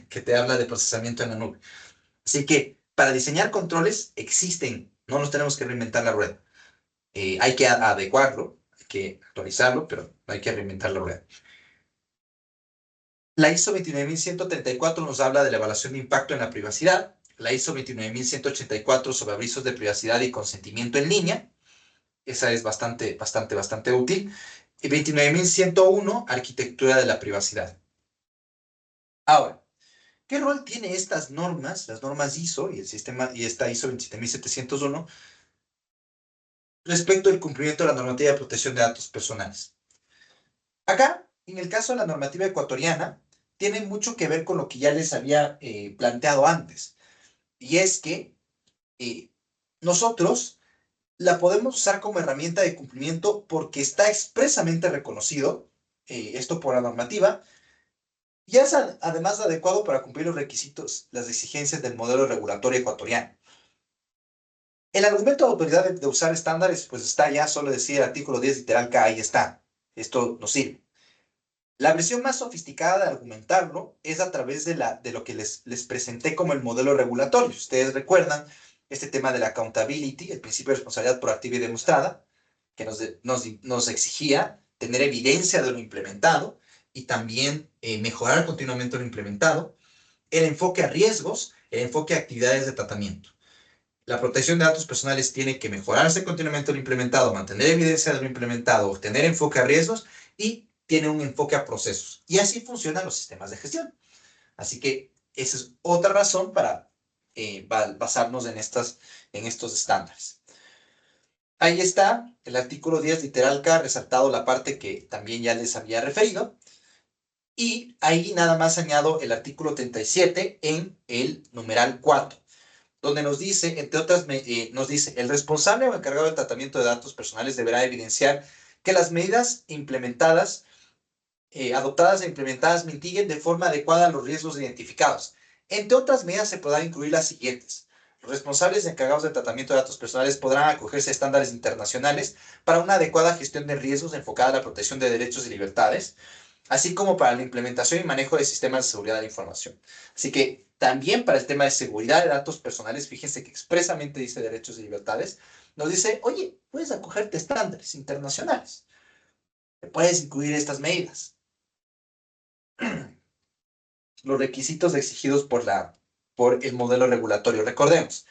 A: que te habla de procesamiento en la nube. Así que para diseñar controles existen, no nos tenemos que reinventar la rueda. Hay que adecuarlo, hay que actualizarlo, pero no hay que reinventar la rueda. La ISO 29134 nos habla de la evaluación de impacto en la privacidad. La ISO 29184 sobre avisos de privacidad y consentimiento en línea. Esa es bastante útil. Y 29101, arquitectura de la privacidad. Ahora, ¿qué rol tiene estas normas, las normas ISO y el sistema y esta ISO 27701 respecto al cumplimiento de la normativa de protección de datos personales? Acá, en el caso de la normativa ecuatoriana, tiene mucho que ver con lo que ya les había planteado antes. Y es que eh, nosotros la podemos usar como herramienta de cumplimiento porque está expresamente reconocido, esto por la normativa, y es además adecuado para cumplir los requisitos, las exigencias del modelo regulatorio ecuatoriano. El argumento de autoridad de usar estándares, pues está ya, solo decir el artículo 10 literal K, ahí está. Esto nos sirve. La versión más sofisticada de argumentarlo es a través de lo que les presenté como el modelo regulatorio. Ustedes recuerdan este tema de la accountability, el principio de responsabilidad proactiva y demostrada, que nos exigía tener evidencia de lo implementado y también mejorar continuamente lo implementado. El enfoque a riesgos, el enfoque a actividades de tratamiento. La protección de datos personales tiene que mejorarse continuamente lo implementado, mantener evidencia de lo implementado, tener enfoque a riesgos y tiene un enfoque a procesos. Y así funcionan los sistemas de gestión. Así que esa es otra razón para basarnos en estos estándares. Ahí está el artículo 10, literal K, resaltado la parte que también ya les había referido. Y ahí nada más añado el artículo 37 en el numeral 4, donde nos dice, entre otras, nos dice, el responsable o encargado del tratamiento de datos personales deberá evidenciar que las medidas implementadas, adoptadas e implementadas mitiguen de forma adecuada los riesgos identificados. Entre otras medidas se podrán incluir las siguientes. Los responsables y encargados del tratamiento de datos personales podrán acogerse a estándares internacionales para una adecuada gestión de riesgos enfocada a la protección de derechos y libertades, así como para la implementación y manejo de sistemas de seguridad de la información. Así que también para el tema de seguridad de datos personales, fíjense que expresamente dice derechos y libertades, nos dice, oye, puedes acogerte a estándares internacionales, puedes incluir estas medidas. Los requisitos exigidos por el modelo regulatorio. Recordemos,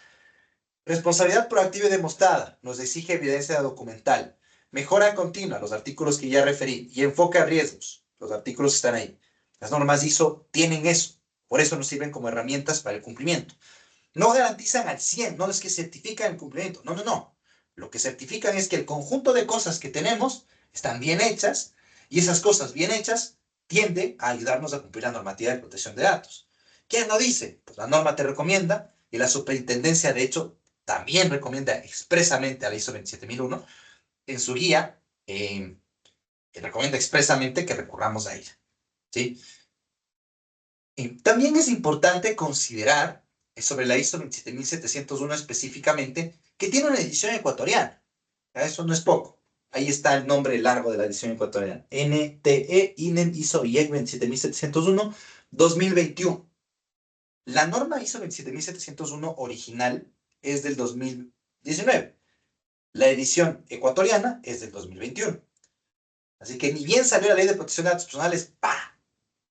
A: responsabilidad proactiva y demostrada, nos exige evidencia documental, mejora continua, los artículos que ya referí, y enfoque a riesgos, los artículos que están ahí. Las normas ISO tienen eso, por eso nos sirven como herramientas para el cumplimiento. No garantizan al 100, no es que certifican el cumplimiento, no, no, no. Lo que certifican es que el conjunto de cosas que tenemos están bien hechas y esas cosas bien hechas tienden a ayudarnos a cumplir la normativa de protección de datos. ¿Quién lo dice? Pues la norma te recomienda y la superintendencia, de hecho, también recomienda expresamente a la ISO 27001 en su guía, recomienda expresamente que recurramos a ella, ¿sí? También es importante considerar sobre la ISO 27701 específicamente, que tiene una edición ecuatoriana. Eso no es poco. Ahí está el nombre largo de la edición ecuatoriana. NTE INEM ISO IEC 27701 2021. La norma ISO 27701 original es del 2019. La edición ecuatoriana es del 2021. Así que ni bien salió la ley de protección de datos personales, ¡pah!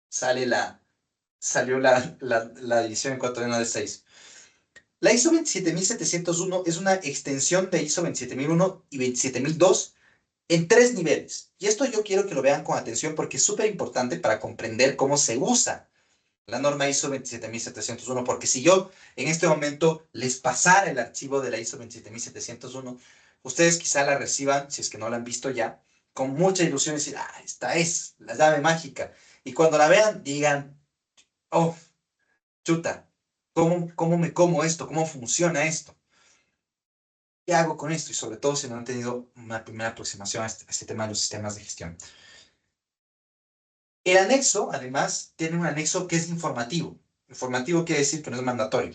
A: Salió la edición ecuatoriana de 6. La ISO 27701 es una extensión de ISO 27001 y 27002 en 3 niveles. Y esto yo quiero que lo vean con atención porque es súper importante para comprender cómo se usa la norma ISO 27701, porque si yo en este momento les pasara el archivo de la ISO 27701, ustedes quizá la reciban, si es que no la han visto ya, con mucha ilusión y decir, ah, esta es la llave mágica. Y cuando la vean, digan, oh, chuta, ¿cómo me como esto? ¿Cómo funciona esto? ¿Qué hago con esto? Y sobre todo si no han tenido una primera aproximación a este tema de los sistemas de gestión. El anexo, además, tiene un anexo que es informativo. Informativo quiere decir que no es mandatorio.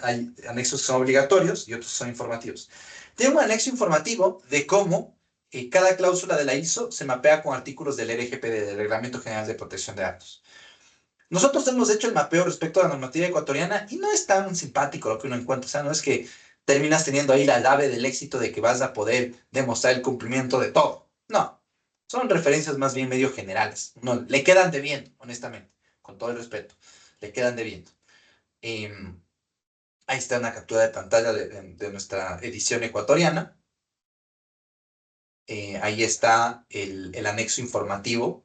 A: Hay anexos que son obligatorios y otros son informativos. Tiene un anexo informativo de cómo cada cláusula de la ISO se mapea con artículos del RGPD, del Reglamento General de Protección de Datos. Nosotros hemos hecho el mapeo respecto a la normativa ecuatoriana y no es tan simpático lo que uno encuentra. O sea, no es que terminas teniendo ahí la llave del éxito de que vas a poder demostrar el cumplimiento de todo. No, son referencias más bien medio generales. No, le quedan de bien, honestamente, con todo el respeto. Le quedan de bien. Ahí está una captura de pantalla de nuestra edición ecuatoriana. Ahí está el anexo informativo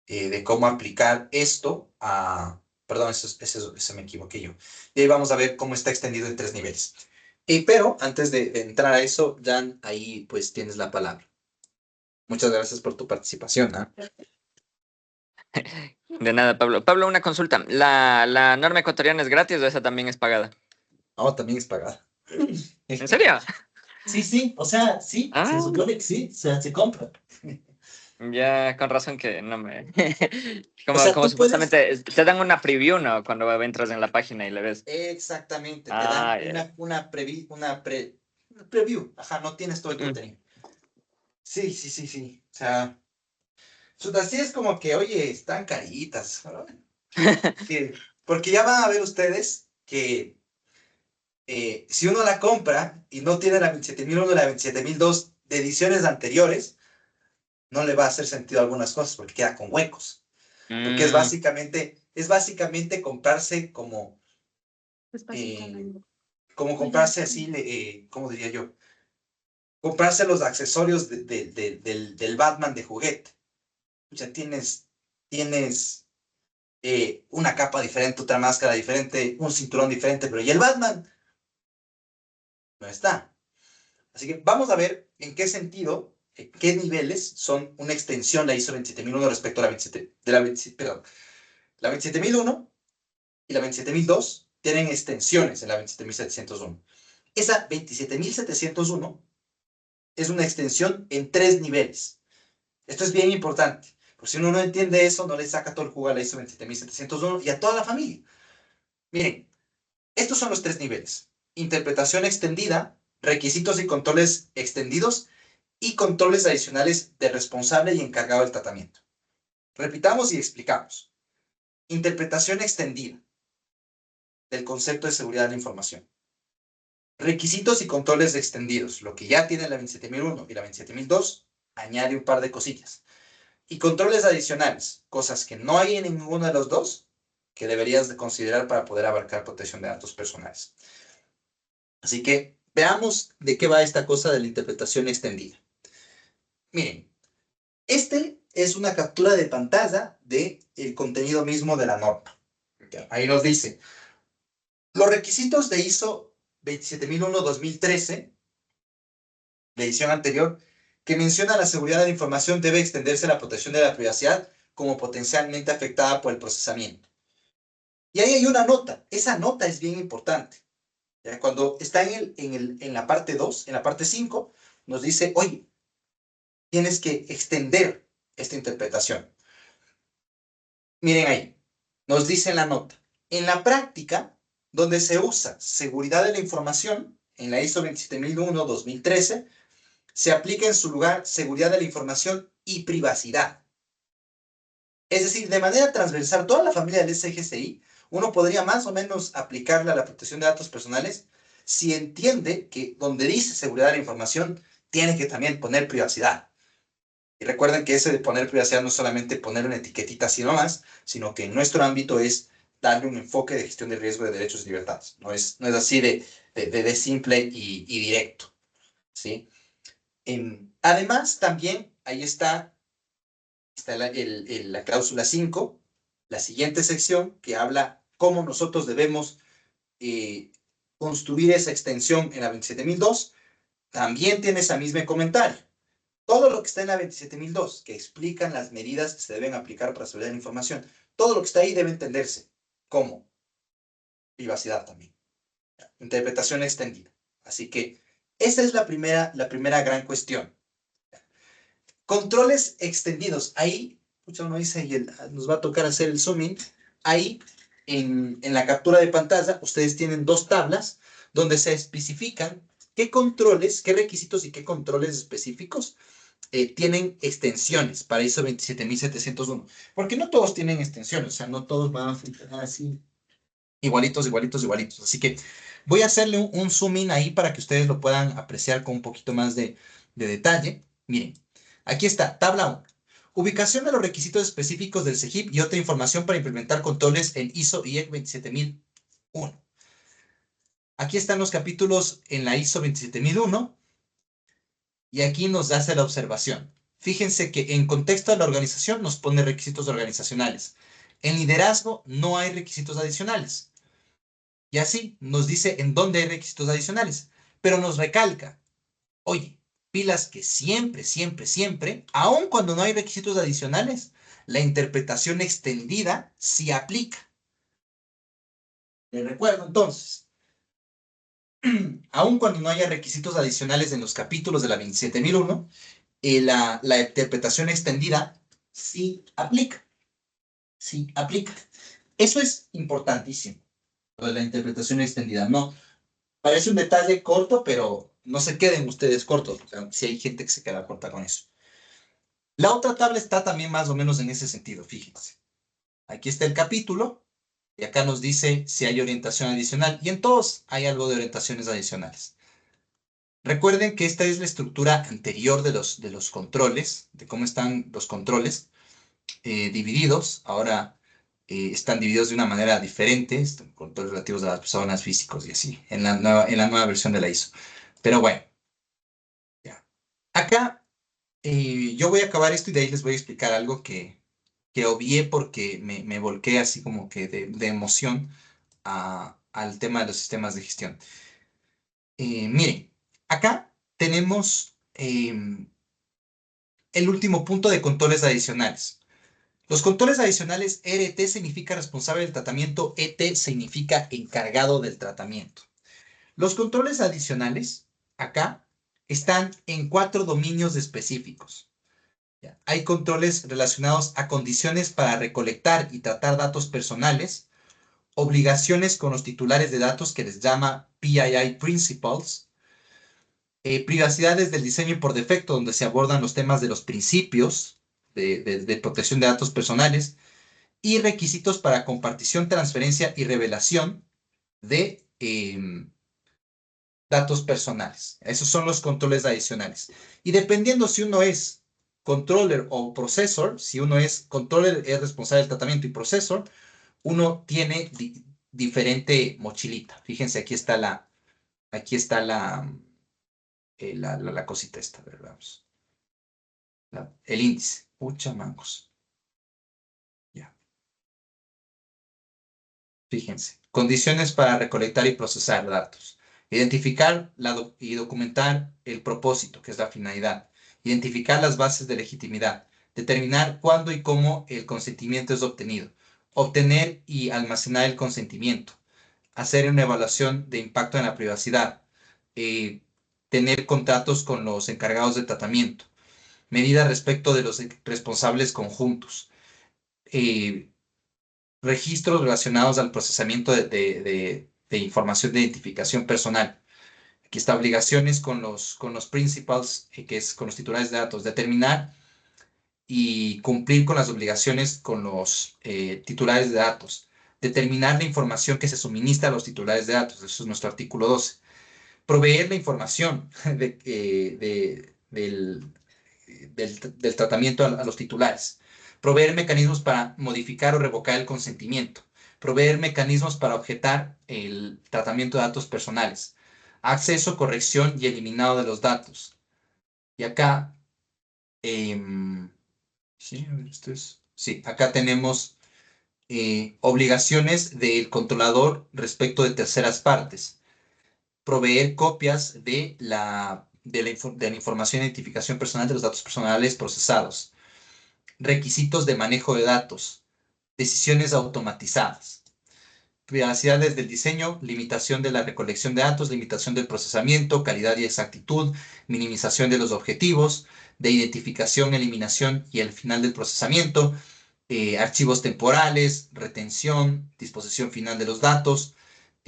A: de cómo aplicar esto a... Perdón, eso me equivoqué yo. Y ahí vamos a ver cómo está extendido en 3 niveles. Pero antes de entrar a eso, Jan, ahí pues tienes la palabra. Muchas gracias por tu participación. ¿Ah?
B: De nada, Pablo. Pablo, una consulta. ¿La norma ecuatoriana es gratis o esa también es pagada?
A: Oh, también es pagada.
B: ¿En serio?
A: Sí, sí, o sea, sí, se
B: Ah,
A: supone que sí, o sea, se compra.
B: ya, con razón que no me...
A: O
B: Como,
A: sea,
B: como
A: tú puedes,
B: supuestamente te dan una preview, ¿no? Cuando entras en la página y le ves.
A: exactamente, te dan
B: Ah, ya.
A: una preview. Ajá, no tienes todo el
B: Mm.
A: contenido. Sí, sí, sí, sí. O sea, así es como que, oye, están caritas. ¿No? Porque ya van a ver ustedes que si uno la compra y no tiene la 27001 y la 27002 de ediciones anteriores, no le va a hacer sentido algunas cosas porque queda con huecos. Porque
B: Mm,
A: es básicamente comprarse como comprarse así, ¿cómo diría yo? Comprarse los accesorios del Batman de juguete. O sea, tienes una capa diferente, otra máscara diferente, un cinturón diferente, pero ¿y el Batman? No está. Así que vamos a ver en qué sentido, qué niveles son una extensión la ISO 27001 respecto a la 27, de la 27, perdón, la 27001 y la 27002 tienen extensiones en la 27701. Esa 27701 es una extensión en 3 niveles. Esto es bien importante, porque si uno no entiende eso, no le saca todo el jugo a la ISO 27701 y a toda la familia. Miren, estos son los 3 niveles. Interpretación extendida, requisitos y controles extendidos y controles adicionales de responsable y encargado del tratamiento. Repitamos y explicamos. Interpretación extendida del concepto de seguridad de la información. Requisitos y controles extendidos. Lo que ya tiene la 27001 y la 27002, añade un par de cosillas. Y controles adicionales, cosas que no hay en ninguno de los dos, que deberías de considerar para poder abarcar protección de datos personales. Así que veamos de qué va esta cosa de la interpretación extendida. Miren, este es una captura de pantalla del contenido mismo de la norma. Ahí nos dice, los requisitos de ISO 27001-2013, la edición anterior, que menciona la seguridad de la información, debe extenderse a la protección de la privacidad como potencialmente afectada por el procesamiento. Y ahí hay una nota. Esa nota es bien importante. ¿Ya? Cuando está en la parte 2, en la parte 5, nos dice, oye, tienes que extender esta interpretación. Miren ahí, nos dice en la nota, en la práctica, donde se usa seguridad de la información, en la ISO 27001-2013, se aplica en su lugar seguridad de la información y privacidad. Es decir, de manera transversal, toda la familia del SGCI, uno podría más o menos aplicarla a la protección de datos personales si entiende que donde dice seguridad de la información, tiene que también poner privacidad. Y recuerden que ese de poner privacidad no es solamente poner una etiquetita así nomás, sino que en nuestro ámbito es darle un enfoque de gestión de riesgo de derechos y libertades. No es así de simple y directo, ¿sí? Además, también ahí está la cláusula 5, la siguiente sección, que habla cómo nosotros debemos eh, construir esa extensión en la 27002. También tiene ese mismo comentario. Todo lo que está en la 27002, que explican las medidas que se deben aplicar para seguridad de la información, todo lo que está ahí debe entenderse como privacidad también. Interpretación extendida. Así que esa es la primera gran cuestión. Controles extendidos. Ahí, uno dice, y nos va a tocar hacer el zooming. Ahí, en la captura de pantalla, ustedes tienen dos tablas donde se especifican qué controles, qué requisitos y qué controles específicos tienen extensiones para ISO 27701. Porque no todos tienen extensiones, o sea, no todos van a funcionar así, igualitos, igualitos, igualitos. Así que voy a hacerle un zoom in ahí para que ustedes lo puedan apreciar con un poquito más de detalle. Miren, aquí está, tabla 1. Ubicación de los requisitos específicos del CEGIP y otra información para implementar controles en ISO y EC 27001. Aquí están los capítulos en la ISO 27001 y aquí nos hace la observación. Fíjense que en contexto de la organización nos pone requisitos organizacionales. En liderazgo no hay requisitos adicionales. Y así nos dice en dónde hay requisitos adicionales. Pero nos recalca, oye, pilas que siempre, siempre, siempre, aun cuando no hay requisitos adicionales, la interpretación extendida sí aplica. Les recuerdo entonces, aun cuando no haya requisitos adicionales en los capítulos de la 27001, la interpretación extendida sí aplica. Sí aplica. Eso es importantísimo, lo de la interpretación extendida. No, parece un detalle corto, pero no se queden ustedes cortos. O sea, si hay gente que se queda corta con eso. La otra tabla está también más o menos en ese sentido, fíjense. Aquí está el capítulo y acá nos dice si hay orientación adicional y en todos hay algo de orientaciones adicionales. Recuerden que esta es la estructura anterior de los controles, de cómo están los controles divididos. Ahora están divididos de una manera diferente, controles relativos a las personas físicos y así, en la nueva versión de la ISO. Pero bueno, ya. Acá yo voy a acabar esto y de ahí les voy a explicar algo que obvié porque me volqué así como que de emoción al tema de los sistemas de gestión. Miren, acá tenemos el último punto de controles adicionales. Los controles adicionales, RT significa responsable del tratamiento, ET significa encargado del tratamiento. Los controles adicionales, acá, están en 4 dominios específicos. ¿Ya? Hay controles relacionados a condiciones para recolectar y tratar datos personales, obligaciones con los titulares de datos que les llama PII Principles, privacidad desde el diseño por defecto, donde se abordan los temas de los principios de protección de datos personales, y requisitos para compartición, transferencia y revelación de datos personales. Esos son los controles adicionales. Y dependiendo si uno es controller o processor, si uno es controller, es responsable del tratamiento y processor, uno tiene diferente mochilita. Fíjense, aquí está la cosita esta, ¿verdad? El índice. Pucha mangos. Ya. Fíjense. Condiciones para recolectar y procesar datos. Identificar y documentar el propósito, que es la finalidad. Identificar las bases de legitimidad. Determinar cuándo y cómo el consentimiento es obtenido. Obtener y almacenar el consentimiento. hacer una evaluación de impacto en la privacidad, eh, tener contratos con los encargados de tratamiento, medidas respecto de los responsables conjuntos, eh, registros relacionados al procesamiento de información de identificación personal. Aquí está obligaciones con los principals, que es con los titulares de datos, determinar y cumplir con las obligaciones con los titulares de datos, determinar la información que se suministra a los titulares de datos, eso es nuestro artículo 12, proveer la información del tratamiento a los titulares, proveer mecanismos para modificar o revocar el consentimiento, proveer mecanismos para objetar el tratamiento de datos personales, acceso, corrección y eliminado de los datos. Y acá, sí, a ver, esto es, sí, acá tenemos obligaciones del controlador respecto de terceras partes, proveer copias de la información de identificación personal de los datos personales procesados, requisitos de manejo de datos, decisiones automatizadas, privacidad desde el diseño, limitación de la recolección de datos, limitación del procesamiento, calidad y exactitud, minimización de los objetivos, de identificación, eliminación y el final del procesamiento, archivos temporales, retención, disposición final de los datos,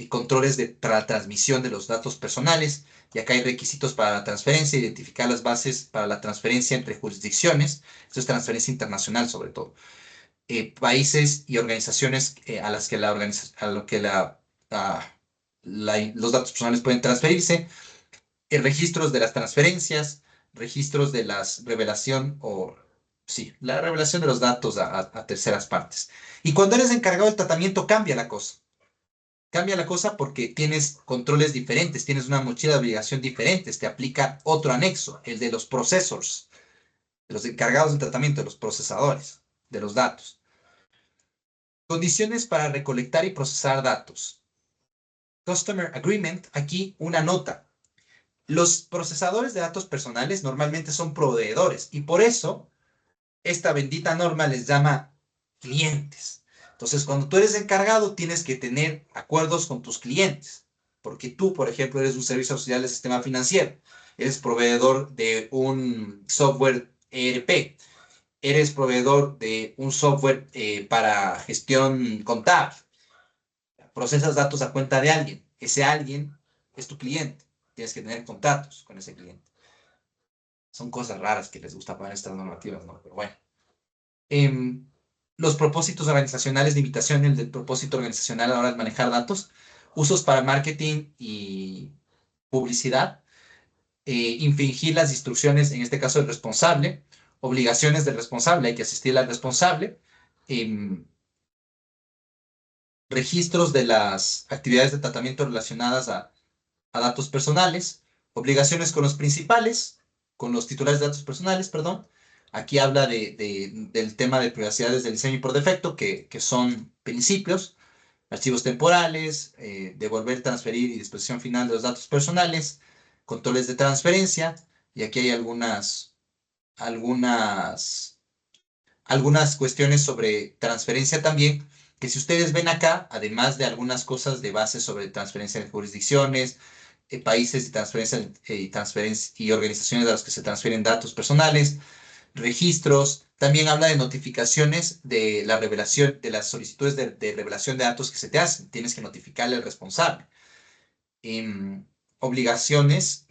A: controles para la transmisión de los datos personales. Y acá hay requisitos para la transferencia, identificar las bases para la transferencia entre jurisdicciones. Esto es transferencia internacional sobre todo. Países y organizaciones a las que, a lo que los datos personales pueden transferirse, registros de las transferencias, registros de las revelación o, sí, la revelación de los datos a terceras partes. Y cuando eres encargado del tratamiento cambia la cosa. Cambia la cosa porque tienes controles diferentes, tienes una mochila de obligación diferentes, te aplica otro anexo, el de los processors, de los encargados del tratamiento, de los procesadores de los datos. Condiciones para recolectar y procesar datos. Customer Agreement, aquí una nota. Los procesadores de datos personales normalmente son proveedores y por eso esta bendita norma les llama clientes. Entonces, cuando tú eres encargado, tienes que tener acuerdos con tus clientes, porque tú, por ejemplo, eres un servicio social del sistema financiero, eres proveedor de un software ERP, eres proveedor de un software para gestión contable, procesas datos a cuenta de alguien, ese alguien es tu cliente, tienes que tener contratos con ese cliente. Son cosas raras que les gusta poner estas normativas, ¿no? Pero bueno. Eh, los propósitos organizacionales, limitación del propósito organizacional a la hora de manejar datos, usos para marketing y publicidad, infringir las instrucciones, en este caso del responsable, obligaciones del responsable, hay que asistir al responsable, eh, registros de las actividades de tratamiento relacionadas a datos personales, obligaciones con los principales, con los titulares de datos personales, perdón. Aquí habla del tema de privacidad desde el diseño y por defecto, que son principios, archivos temporales, devolver, transferir y disposición final de los datos personales, controles de transferencia, y aquí hay algunas, algunas cuestiones sobre transferencia también, que si ustedes ven acá, además de algunas cosas de base sobre transferencia de jurisdicciones, países y organizaciones a las que se transfieren datos personales, registros, también habla de notificaciones de la revelación, de las solicitudes de revelación de datos que se te hacen. Tienes que notificarle al responsable. Obligaciones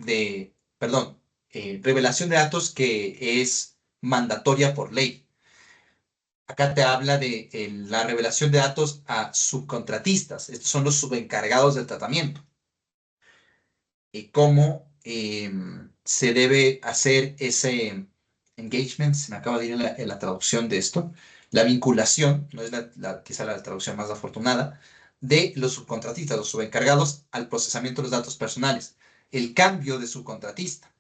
A: perdón, revelación de datos que es mandatoria por ley. Acá te habla de la revelación de datos a subcontratistas. Estos son los subencargados del tratamiento. Cómo se debe hacer ese engagement, se me acaba de ir en la traducción de esto, la vinculación, no es quizá la traducción más afortunada, de los subcontratistas, los subencargados al procesamiento de los datos personales, el cambio de subcontratista.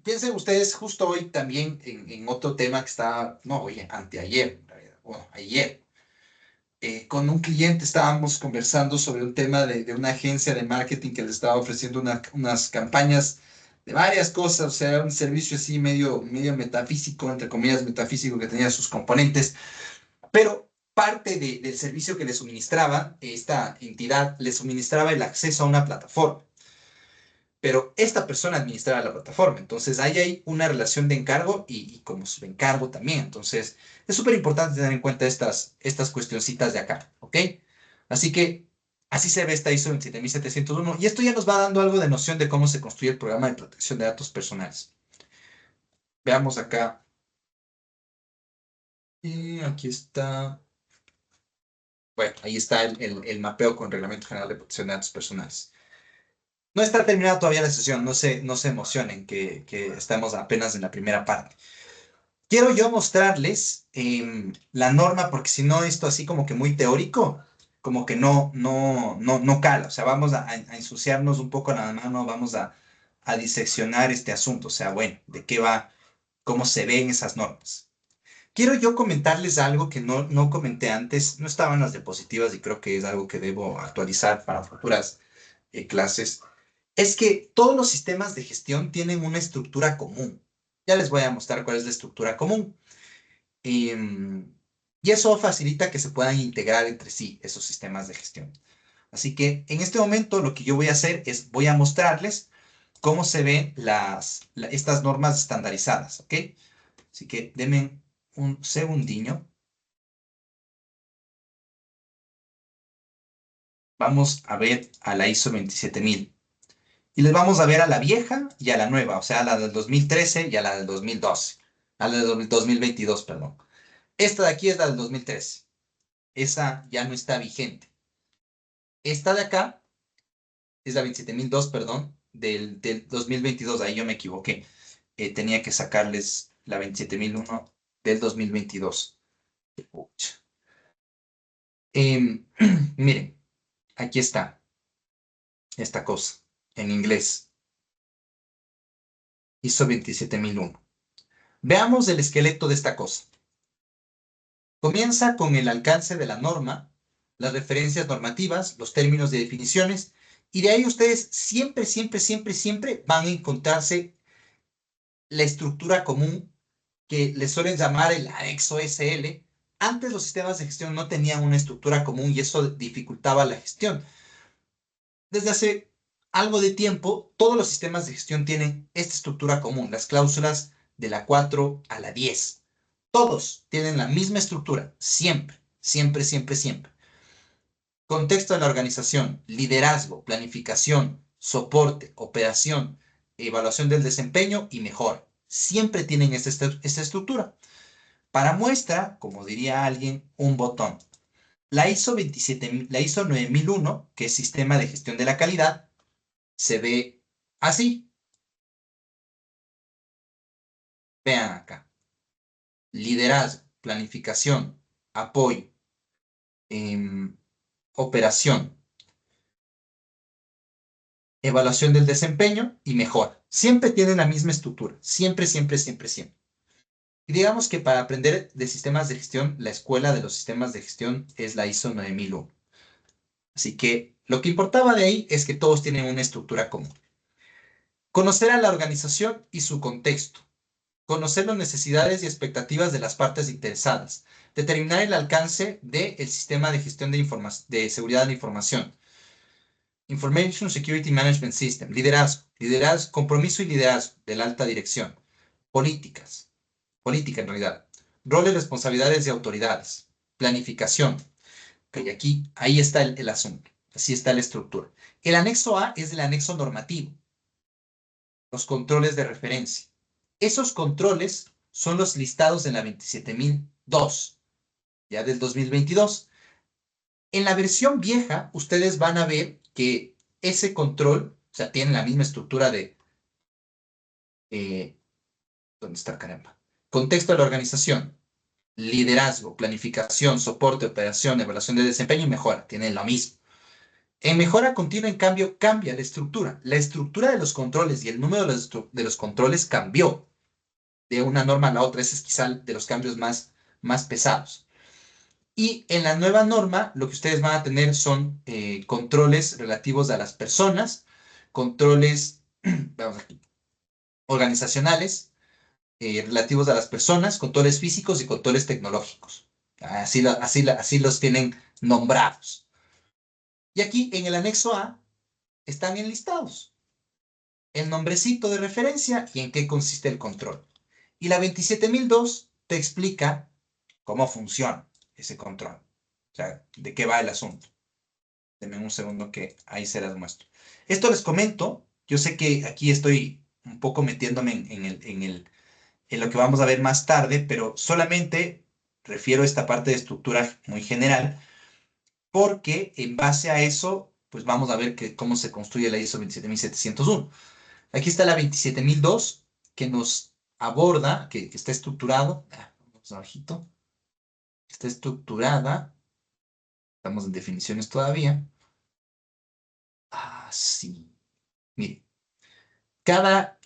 A: Piensen ustedes justo hoy también en otro tema que está, no, oye, anteayer, en realidad, bueno, ayer, con un cliente estábamos conversando sobre un tema de una agencia de marketing que le estaba ofreciendo unas campañas de varias cosas, o sea, era un servicio así medio metafísico, entre comillas metafísico, que tenía sus componentes, pero parte del servicio que le suministraba, esta entidad le suministraba el acceso a una plataforma, pero esta persona administraba la plataforma. Entonces, ahí hay una relación de encargo y como subencargo también. Entonces, es súper importante tener en cuenta estas cuestioncitas de acá, ¿ok? Así que, así se ve esta ISO 27701 y esto ya nos va dando algo de noción de cómo se construye el programa de protección de datos personales. Veamos acá. Y aquí está. Bueno, ahí está el mapeo con Reglamento General de Protección de Datos Personales. No está terminada todavía la sesión, no se emocionen, que estamos apenas en la primera parte. Quiero yo mostrarles la norma, porque si no, esto así como que muy teórico, como que no cala. O sea, vamos a ensuciarnos un poco la mano, vamos a diseccionar este asunto. O sea, bueno, de qué va, cómo se ven esas normas. Quiero yo comentarles algo que no comenté antes, no estaban las diapositivas y creo que es algo que debo actualizar para futuras clases. Es que todos los sistemas de gestión tienen una estructura común. Ya les voy a mostrar cuál es la estructura común. Y eso facilita que se puedan integrar entre sí esos sistemas de gestión. Así que en este momento lo que yo voy a hacer es voy a mostrarles cómo se ven estas normas estandarizadas, ¿ok? Así que denme un segundinho. Vamos a ver a la ISO 27000. Y les vamos a ver a la vieja y a la nueva, o sea, a la del 2013 y a la del 2012. A la del 2022, perdón. Esta de aquí es la del 2013. Esa ya no está vigente. Esta de acá es la 27002, perdón, del 2022. Ahí yo me equivoqué. Tenía que sacarles la 27001 del 2022. Pucha. Miren, aquí está esta cosa en inglés. ISO 27001. Veamos el esqueleto de esta cosa. Comienza con el alcance de la norma, las referencias normativas, los términos de definiciones, y de ahí ustedes siempre, siempre, siempre, siempre van a encontrarse la estructura común que le suelen llamar el anexo SL. Antes los sistemas de gestión no tenían una estructura común y eso dificultaba la gestión. Desde hace algo de tiempo, todos los sistemas de gestión tienen esta estructura común, las cláusulas de la 4 a la 10. Todos tienen la misma estructura, siempre, siempre, siempre, siempre. Contexto de la organización, liderazgo, planificación, soporte, operación, evaluación del desempeño y mejora. Siempre tienen esta estructura. Para muestra, como diría alguien, un botón. La ISO 9001, que es Sistema de Gestión de la Calidad, se ve así. Vean acá. Liderazgo, planificación, apoyo, operación, evaluación del desempeño y mejora. Siempre tienen la misma estructura. Siempre, siempre, siempre, siempre. Y digamos que para aprender de sistemas de gestión, la escuela de los sistemas de gestión es la ISO 9001. Así que lo que importaba de ahí es que todos tienen una estructura común. Conocer a la organización y su contexto. Conocer las necesidades y expectativas de las partes interesadas. Determinar el alcance del sistema de gestión de seguridad de información. Information Security Management System. Liderazgo, compromiso y liderazgo de la alta dirección. Política en realidad. Roles, responsabilidades y autoridades. Planificación. Ok, ahí está el asunto. Así está la estructura. El anexo A es el anexo normativo. Los controles de referencia. Esos controles son los listados en la 27002, ya del 2022. En la versión vieja, ustedes van a ver que ese control, o sea, tiene la misma estructura de... ¿dónde está, caramba? Contexto de la organización, liderazgo, planificación, soporte, operación, evaluación de desempeño y mejora. Tienen lo mismo. En mejora continua, en cambio, cambia la estructura. La estructura de los controles y el número de los controles cambió de una norma a la otra. Ese es quizá de los cambios más pesados. Y en la nueva norma, lo que ustedes van a tener son controles relativos a las personas, controles vamos aquí, organizacionales relativos a las personas, controles físicos y controles tecnológicos. Así los tienen nombrados. Y aquí en el anexo A están enlistados el nombrecito de referencia y en qué consiste el control. Y la 27002 te explica cómo funciona ese control. O sea, de qué va el asunto. Denme un segundo que ahí se las muestro. Esto les comento. Yo sé que aquí estoy un poco metiéndome en lo que vamos a ver más tarde, pero solamente refiero a esta parte de estructura muy general, porque en base a eso, pues vamos a ver cómo se construye la ISO 27701. Aquí está la 27002 que nos aborda, que está estructurado. Vamos abajito. Está estructurada. Estamos en definiciones todavía. Sí. Mire, cada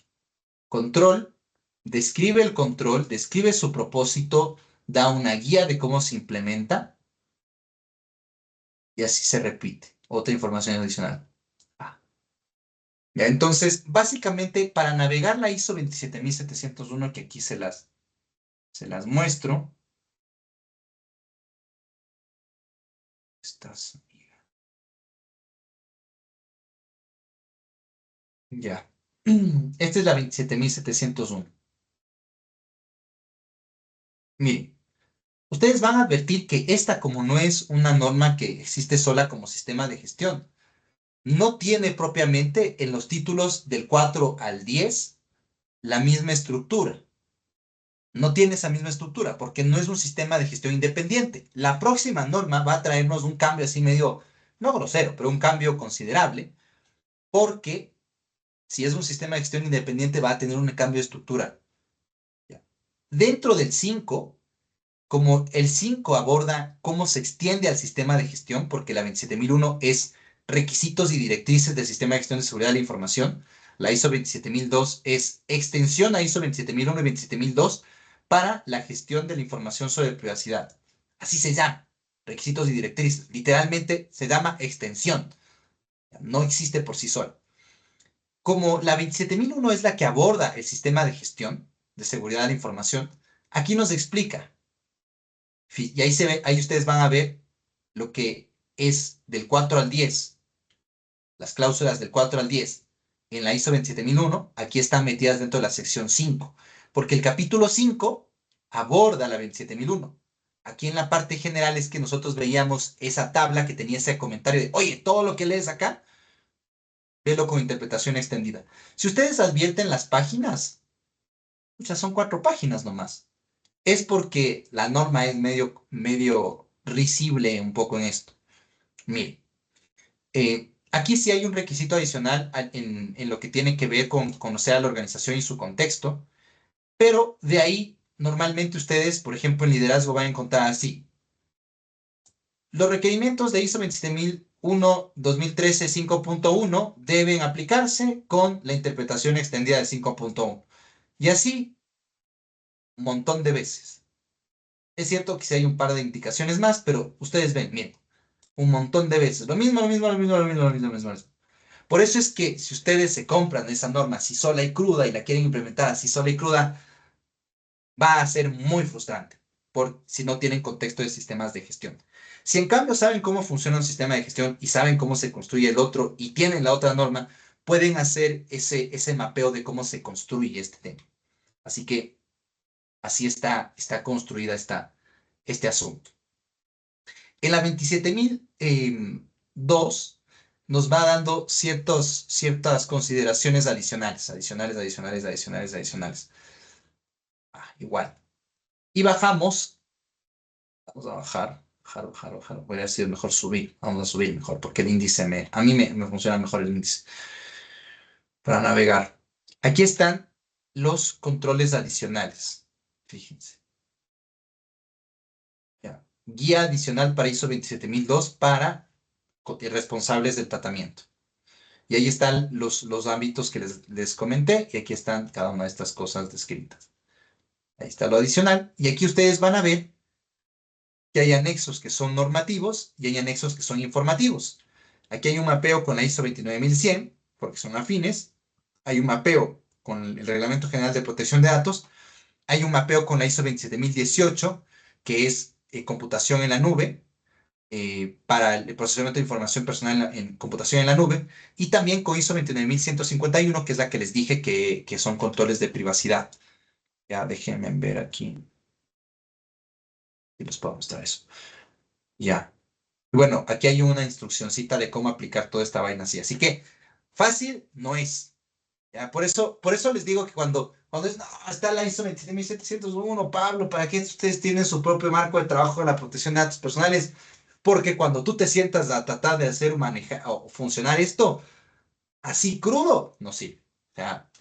A: control describe el control, describe su propósito, da una guía de cómo se implementa y así se repite. Otra información adicional. Ah, ya, entonces, básicamente, para navegar la ISO 27701, que aquí se las muestro. Estas. Ya. Esta es la 27701. Miren, ustedes van a advertir que esta, como no es una norma que existe sola como sistema de gestión, no tiene propiamente en los títulos del 4 al 10 la misma estructura. No tiene esa misma estructura porque no es un sistema de gestión independiente. La próxima norma va a traernos un cambio así medio, no grosero, pero un cambio considerable, porque si es un sistema de gestión independiente va a tener un cambio de estructura. ¿Ya? Dentro del 5, como el 5 aborda cómo se extiende al sistema de gestión, porque la 27001 es requisitos y directrices del sistema de gestión de seguridad de la información, la ISO 27002 es extensión a ISO 27001 y 27002 para la gestión de la información sobre privacidad. Así se llama, requisitos y directrices. Literalmente se llama extensión. No existe por sí sola. Como la 27001 es la que aborda el sistema de gestión de seguridad de la información, aquí nos explica. Y ahí ahí ustedes van a ver lo que es del 4 al 10, las cláusulas del 4 al 10 en la ISO 27001, aquí están metidas dentro de la sección 5, porque el capítulo 5 aborda la 27001. Aquí en la parte general es que nosotros veíamos esa tabla que tenía ese comentario de, oye, todo lo que lees acá, velo con interpretación extendida. Si ustedes advierten las páginas, ya son 4 páginas nomás. Es porque la norma es medio risible un poco en esto. Mire, aquí sí hay un requisito adicional en lo que tiene que ver con conocer a la organización y su contexto, pero de ahí normalmente ustedes, por ejemplo, en liderazgo van a encontrar así. Los requerimientos de ISO 27001 2013 5.1 deben aplicarse con la interpretación extendida de 5.1. Y así, un montón de veces. Es cierto que sí hay un par de indicaciones más, pero ustedes ven, miren, un montón de veces. Lo mismo, lo mismo, lo mismo, lo mismo, lo mismo, lo mismo. Lo mismo. Por eso es que si ustedes se compran esa norma así sola y cruda y la quieren implementar así sola y cruda, va a ser muy frustrante si no tienen contexto de sistemas de gestión. Si en cambio saben cómo funciona un sistema de gestión y saben cómo se construye el otro y tienen la otra norma, pueden hacer ese mapeo de cómo se construye este tema. Así que así está construida este asunto. En la 27002 nos va dando ciertas consideraciones adicionales. Igual. Y bajamos. Vamos a bajar. Voy a decir mejor subir. Vamos a subir mejor, porque el índice a mí me funciona mejor el índice para navegar. Aquí están los controles adicionales. Fíjense. Ya. Guía adicional para ISO 27002 para responsables del tratamiento. Y ahí están los ámbitos que les comenté y aquí están cada una de estas cosas descritas. Ahí está lo adicional y aquí ustedes van a ver que hay anexos que son normativos y hay anexos que son informativos. Aquí hay un mapeo con la ISO 29100 porque son afines. Hay un mapeo con el Reglamento General de Protección de Datos. Hay un mapeo con la ISO 27018 que es computación en la nube, para el procesamiento de información personal en computación en la nube, y también con ISO 29151, que es la que les dije que son controles de privacidad. Ya, déjenme ver aquí y les puedo mostrar eso. Ya. Bueno, aquí hay una instruccioncita de cómo aplicar toda esta vaina así. Así que fácil no es. ¿Ya? Por eso les digo que cuando es, no, está la ISO 27701, Pablo, ¿para qué ustedes tienen su propio marco de trabajo de la protección de datos personales? Porque cuando tú te sientas a tratar de hacer manejar o funcionar esto así crudo, no sirve. O sea,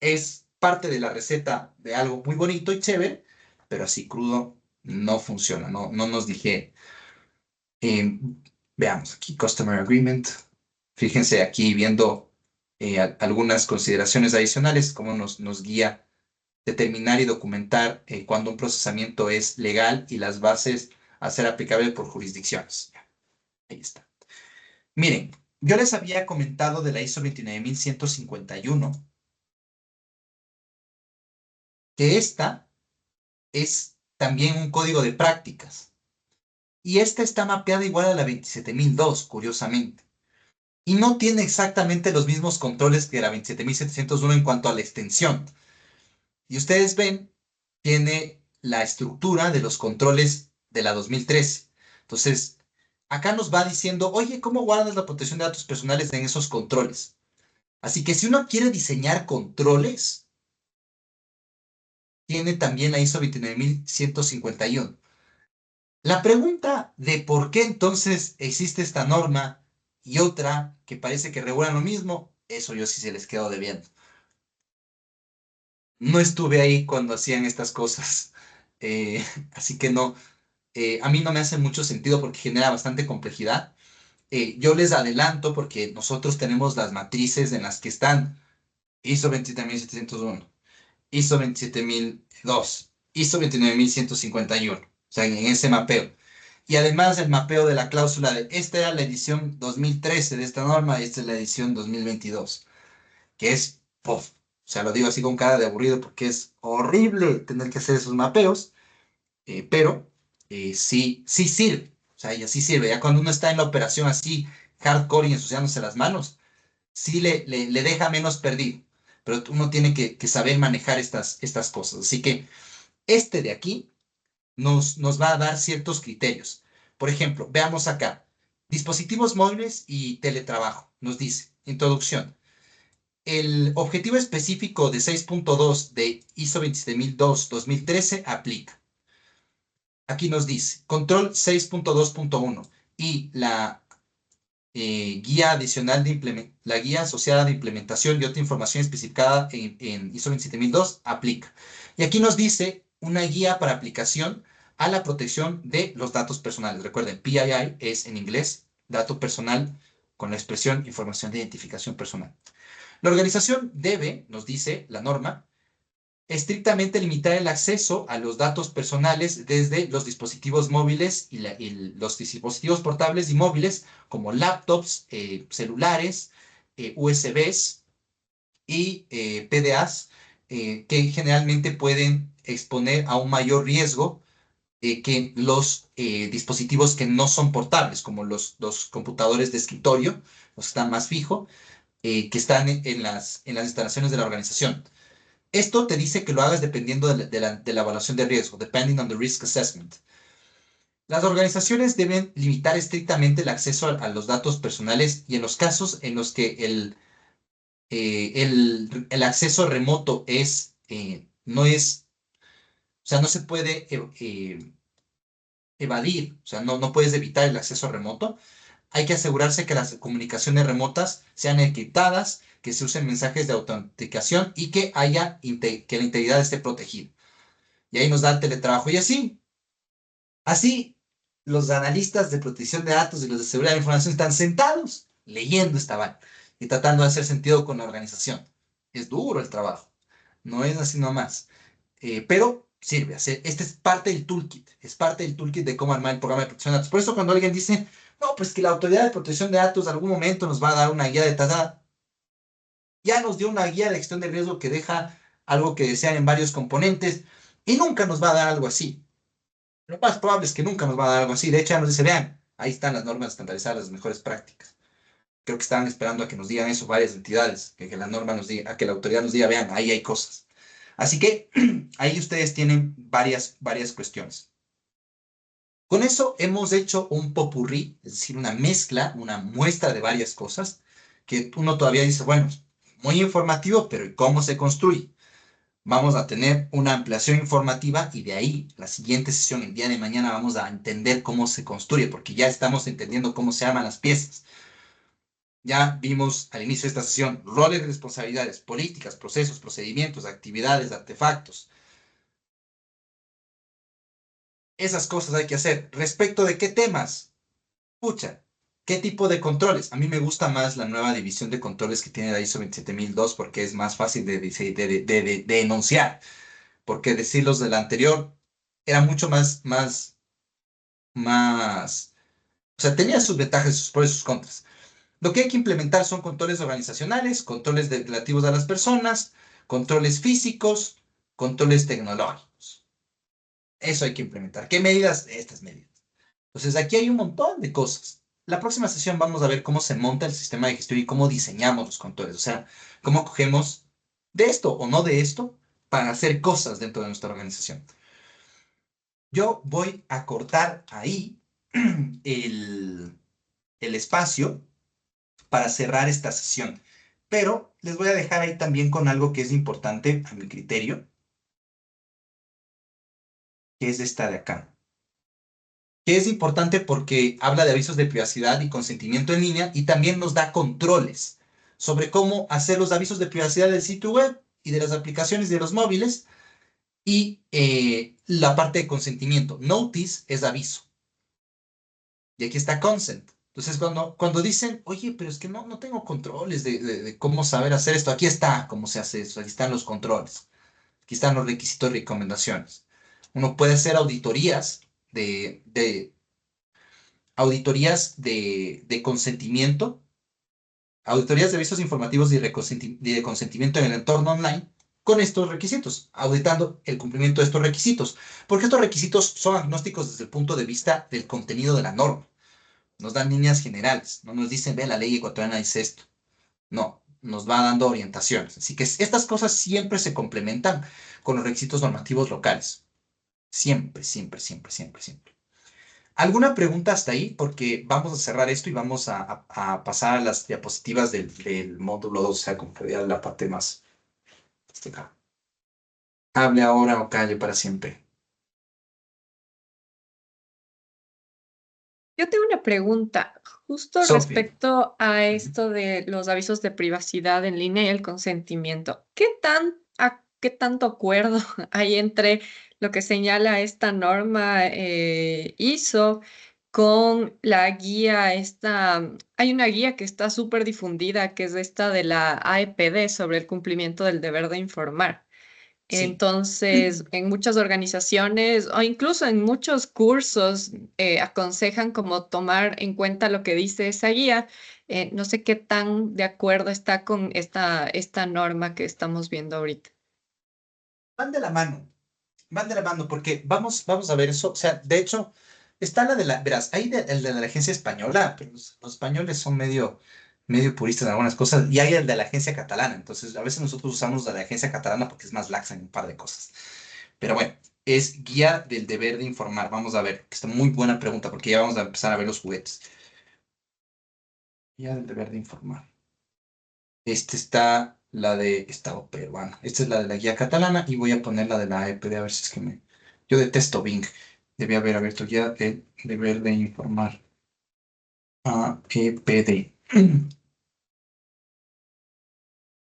A: es parte de la receta de algo muy bonito y chévere, pero así crudo no funciona, no nos dije. Eh, Veamos aquí, Customer Agreement. Fíjense aquí viendo algunas consideraciones adicionales, cómo nos guía determinar y documentar cuando un procesamiento es legal y las bases a ser aplicable por jurisdicciones. Ya, ahí está. Miren, yo les había comentado de la ISO 29151 que esta es también un código de prácticas y esta está mapeada igual a la 27002, curiosamente. Y no tiene exactamente los mismos controles que la 27701 en cuanto a la extensión. Y ustedes ven, tiene la estructura de los controles de la 2013. Entonces, acá nos va diciendo, oye, ¿cómo guardas la protección de datos personales en esos controles? Así que si uno quiere diseñar controles, tiene también la ISO 29151. La pregunta de por qué entonces existe esta norma y otra que parece que regulan lo mismo, eso yo sí se les quedo debiendo. No estuve ahí cuando hacían estas cosas, así que no, a mí no me hace mucho sentido porque genera bastante complejidad. Yo les adelanto porque nosotros tenemos las matrices en las que están ISO 27701, ISO 27002, ISO 29151, o sea, en ese mapeo. Y además el mapeo de la cláusula de esta era la edición 2013 de esta norma y esta es la edición 2022, que es, puff, o sea, lo digo así con cara de aburrido porque es horrible tener que hacer esos mapeos, pero sí, sí sirve, o sea, ya sí sirve. Ya cuando uno está en la operación así, hardcore y ensuciándose las manos, sí le deja menos perdido, pero uno tiene que saber manejar estas cosas. Así que este de aquí nos va a dar ciertos criterios. Por ejemplo, veamos acá, dispositivos móviles y teletrabajo, nos dice, introducción. El objetivo específico de 6.2 de ISO 27002-2013 aplica. Aquí nos dice, control 6.2.1 y la guía adicional de la guía asociada de implementación y otra información especificada en ISO 27002 aplica. Y aquí nos dice una guía para aplicación a la protección de los datos personales. Recuerden, PII es en inglés, dato personal con la expresión información de identificación personal. La organización debe, nos dice la norma, estrictamente limitar el acceso a los datos personales desde los dispositivos móviles y los dispositivos portables y móviles como laptops, celulares, USBs y PDAs, que generalmente pueden exponer a un mayor riesgo que los dispositivos que no son portables, como los computadores de escritorio, los que están más fijo, que están en las instalaciones de la organización. Esto te dice que lo hagas dependiendo de la evaluación de riesgo, depending on the risk assessment. Las organizaciones deben limitar estrictamente el acceso a los datos personales y en los casos en los que el acceso remoto no es, o sea, no se puede evadir, o sea, no puedes evitar el acceso remoto. Hay que asegurarse que las comunicaciones remotas sean encriptadas, que se usen mensajes de autenticación y que que la integridad esté protegida. Y ahí nos da el teletrabajo. Y así, los analistas de protección de datos y los de seguridad de la información están sentados leyendo esta vaina y tratando de hacer sentido con la organización. Es duro el trabajo, no es así nomás. Pero sirve. Este es parte del toolkit, es parte del toolkit de cómo armar el programa de protección de datos. Por eso cuando alguien dice, no, pues que la autoridad de protección de datos en algún momento nos va a dar una guía detallada, ya nos dio una guía de gestión de riesgo que deja algo que desean en varios componentes y nunca nos va a dar algo así. Lo más probable es que nunca nos va a dar algo así. De hecho, ya nos dice, vean, ahí están las normas estandarizadas, las mejores prácticas. Creo que estaban esperando a que nos digan eso varias entidades, que la norma nos diga, a que la autoridad nos diga, vean, ahí hay cosas. Así que ahí ustedes tienen varias cuestiones. Con eso hemos hecho un popurrí, es decir, una mezcla, una muestra de varias cosas, que uno todavía dice, bueno, muy informativo, pero ¿y cómo se construye? Vamos a tener una ampliación informativa y de ahí, la siguiente sesión, el día de mañana, vamos a entender cómo se construye, porque ya estamos entendiendo cómo se arman las piezas. Ya vimos al inicio de esta sesión roles y responsabilidades, políticas, procesos, procedimientos, actividades, artefactos. Esas cosas hay que hacer. ¿Respecto de qué temas? Pucha, ¿qué tipo de controles? A mí me gusta más la nueva división de controles que tiene la ISO 27002 porque es más fácil de enunciar. Porque decir los de la anterior era mucho más, o sea, tenía sus ventajas, sus pros y sus contras. Lo que hay que implementar son controles organizacionales, controles relativos a las personas, controles físicos, controles tecnológicos. Eso hay que implementar. ¿Qué medidas? Estas medidas. Entonces, aquí hay un montón de cosas. La próxima sesión vamos a ver cómo se monta el sistema de gestión y cómo diseñamos los controles. O sea, cómo cogemos de esto o no de esto para hacer cosas dentro de nuestra organización. Yo voy a cortar ahí el, el espacio para cerrar esta sesión. Pero les voy a dejar ahí también con algo que es importante a mi criterio, que es esta de acá. Que es importante porque habla de avisos de privacidad y consentimiento en línea y también nos da controles sobre cómo hacer los avisos de privacidad del sitio web y de las aplicaciones de los móviles y la parte de consentimiento. Notice es aviso y aquí está consent. Entonces, cuando dicen, oye, pero es que no tengo controles de cómo saber hacer esto, aquí está cómo se hace eso, aquí están los controles, aquí están los requisitos y recomendaciones. Uno puede hacer auditorías de consentimiento, auditorías de avisos informativos y de consentimiento en el entorno online con estos requisitos, auditando el cumplimiento de estos requisitos, porque estos requisitos son agnósticos desde el punto de vista del contenido de la norma. Nos dan líneas generales, no nos dicen, ve, la ley ecuatoriana dice esto. No, nos va dando orientaciones. Así que estas cosas siempre se complementan con los requisitos normativos locales. Siempre, siempre, siempre, siempre, siempre. ¿Alguna pregunta hasta ahí? Porque vamos a cerrar esto y vamos a pasar a las diapositivas del módulo 2, o sea, como que ya la parte más. Hable ahora o calle para siempre.
C: Yo tengo una pregunta justo
A: Sophie.
C: respecto a
A: Ujú.
C: esto de los avisos de privacidad en línea y el consentimiento. ¿Qué tanto acuerdo hay entre lo que señala esta norma ISO con la guía esta? Hay una guía que está súper difundida, que es esta de la AEPD sobre el cumplimiento del deber de informar.
A: Sí.
C: Entonces, en muchas organizaciones o incluso en muchos cursos aconsejan como tomar en cuenta lo que dice esa guía. No sé qué tan de acuerdo está con esta norma que estamos viendo ahorita.
A: Van de la mano. Van de la mano porque vamos a ver eso. O sea, de hecho, está la de la. Verás, hay el de la agencia española, pero los españoles son medio puristas en algunas cosas, y hay el de la agencia catalana. Entonces, a veces nosotros usamos la de la agencia catalana porque es más laxa en un par de cosas. Pero bueno, es guía del deber de informar. Vamos a ver, que está muy buena pregunta porque ya vamos a empezar a ver los juguetes. Guía del deber de informar. Este está la de Estado peruano. Esta es la de la guía catalana y voy a poner la de la AEPD a ver si es que me. Yo detesto Bing. Debía haber abierto guía del deber de informar. AEPD.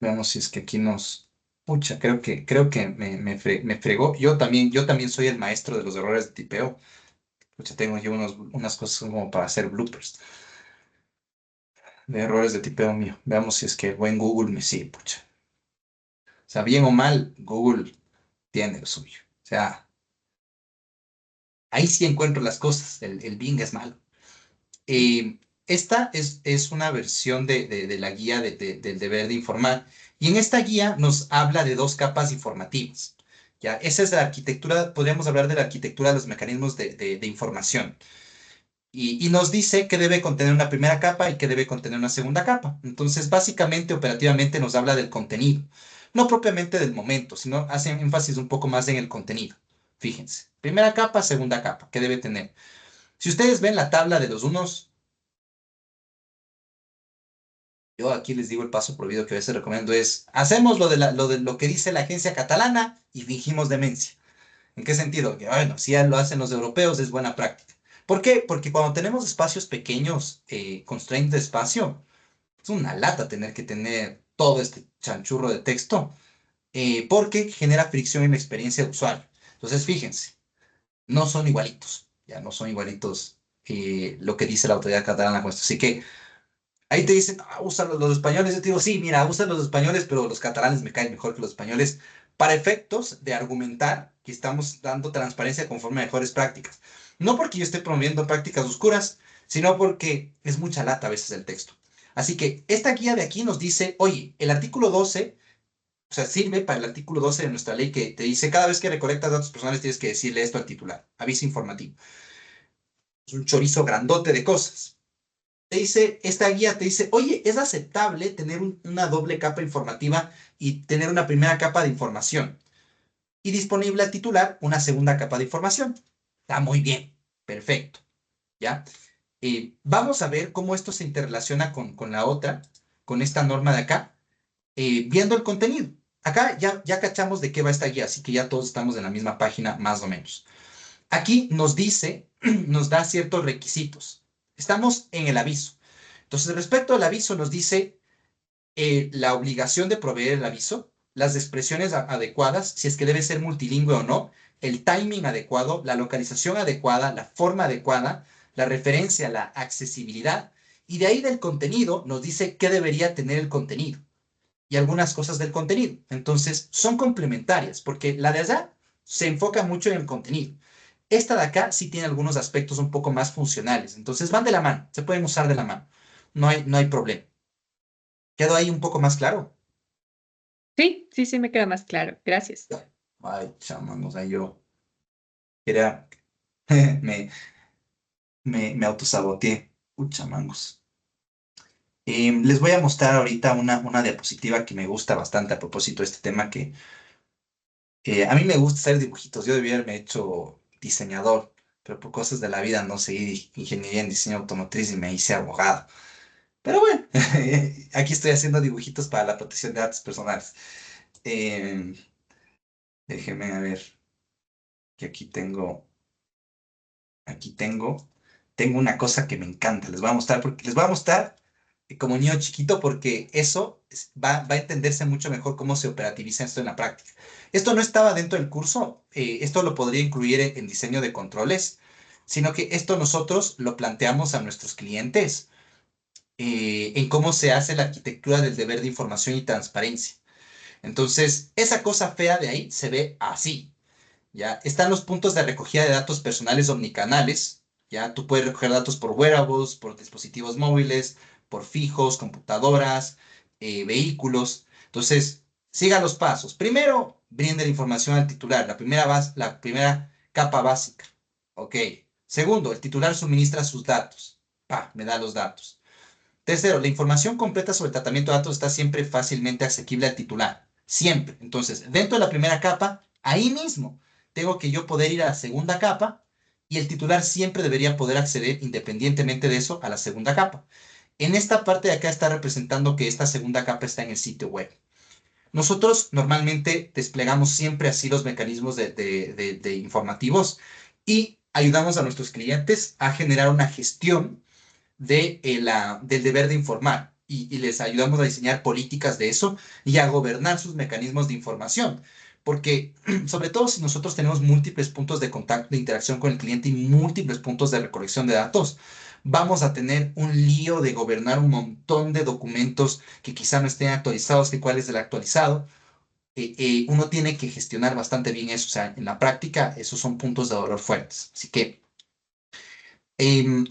A: Veamos si es que aquí nos. Pucha, creo que me fregó. Yo también soy el maestro de los errores de tipeo. Pucha, tengo yo unas cosas como para hacer bloopers de errores de tipeo mío. Veamos si es que el buen Google me sigue, pucha. O sea, bien o mal, Google tiene lo suyo. O sea, ahí sí encuentro las cosas. El Bing es malo. Esta es una versión de la guía del deber de informar. Y en esta guía nos habla de dos capas informativas. ¿Ya? Esa es la arquitectura, podríamos hablar de la arquitectura de los mecanismos de información. Y nos dice que debe contener una primera capa y que debe contener una segunda capa. Entonces, básicamente, operativamente nos habla del contenido, no propiamente del momento, sino hace énfasis un poco más en el contenido. Fíjense, primera capa, segunda capa, ¿qué debe tener? Si ustedes ven la tabla de los unos, yo aquí les digo el paso prohibido que a veces recomiendo es, hacemos lo que dice la agencia catalana y fingimos demencia. ¿En qué sentido? Que bueno, si ya lo hacen los europeos es buena práctica. ¿Por qué? Porque cuando tenemos espacios pequeños, constraints de espacio, es una lata tener que tener todo este chanchurro de texto, porque genera fricción en la experiencia de usuario. Entonces, fíjense, no son igualitos, ya no son igualitos lo que dice la autoridad catalana con esto. Así que ahí te dicen, usan los españoles. Yo te digo, sí, mira, usan los españoles, pero los catalanes me caen mejor que los españoles para efectos de argumentar que estamos dando transparencia conforme a mejores prácticas. No porque yo esté promoviendo prácticas oscuras, sino porque es mucha lata a veces el texto. Así que esta guía de aquí nos dice, oye, el artículo 12, o sea, sirve para el artículo 12 de nuestra ley que te dice, cada vez que recolectas datos personales tienes que decirle esto al titular, aviso informativo. Es un chorizo grandote de cosas. Te dice, esta guía te dice, oye, es aceptable tener una doble capa informativa y tener una primera capa de información. Y disponible al titular una segunda capa de información. Está muy bien, perfecto, ¿ya? Vamos a ver cómo esto se interrelaciona con la otra, con esta norma de acá, viendo el contenido. Acá ya cachamos de qué va esta guía, así que ya todos estamos en la misma página más o menos. Aquí nos dice, nos da ciertos requisitos. Estamos en el aviso. Entonces, respecto al aviso, nos dice la obligación de proveer el aviso, las expresiones adecuadas, si es que debe ser multilingüe o no, el timing adecuado, la localización adecuada, la forma adecuada, la referencia, la accesibilidad, y de ahí del contenido nos dice qué debería tener el contenido y algunas cosas del contenido. Entonces, son complementarias, porque la de allá se enfoca mucho en el contenido. Esta de acá sí tiene algunos aspectos un poco más funcionales, entonces van de la mano, se pueden usar de la mano, no hay problema. ¿Quedó ahí un poco más claro?
C: Sí, sí, sí me queda más claro. Gracias.
A: Ay, chamamos, ahí yo era, me, me autosaboteé. Pucha, mangos. Les voy a mostrar ahorita una diapositiva que me gusta bastante a propósito de este tema que a mí me gusta hacer dibujitos. Yo debía haberme hecho diseñador, pero por cosas de la vida no seguí ingeniería en diseño automotriz y me hice abogado. Pero bueno, aquí estoy haciendo dibujitos para la protección de datos personales. Eh, Déjenme a ver, que aquí tengo una cosa que me encanta. Les voy a mostrar, porque les voy a mostrar como niño chiquito, porque eso va a entenderse mucho mejor cómo se operativiza esto en la práctica. Esto no estaba dentro del curso, esto lo podría incluir en diseño de controles, sino que esto nosotros lo planteamos a nuestros clientes en cómo se hace la arquitectura del deber de información y transparencia. Entonces, esa cosa fea de ahí se ve así. ¿Ya? Están los puntos de recogida de datos personales omnicanales, ¿ya? Tú puedes recoger datos por wearables, por dispositivos móviles, por fijos, computadoras, vehículos. Entonces, siga los pasos. Primero, brinde la información al titular, la primera capa básica. Ok. Segundo, el titular suministra sus datos. Pa, me da los datos. Tercero, la información completa sobre el tratamiento de datos está siempre fácilmente asequible al titular. Siempre. Entonces, dentro de la primera capa, ahí mismo, tengo que yo poder ir a la segunda capa y el titular siempre debería poder acceder independientemente de eso a la segunda capa. En esta parte de acá está representando que esta segunda capa está en el sitio web. Nosotros normalmente desplegamos siempre así los mecanismos de informativos y ayudamos a nuestros clientes a generar una gestión del deber de informar y les ayudamos a diseñar políticas de eso y a gobernar sus mecanismos de información. Porque sobre todo si nosotros tenemos múltiples puntos de contacto, de interacción con el cliente y múltiples puntos de recolección de datos, vamos a tener un lío de gobernar un montón de documentos que quizá no estén actualizados, que cuál es el actualizado. Uno tiene que gestionar bastante bien eso. O sea, en la práctica, esos son puntos de dolor fuertes. Así que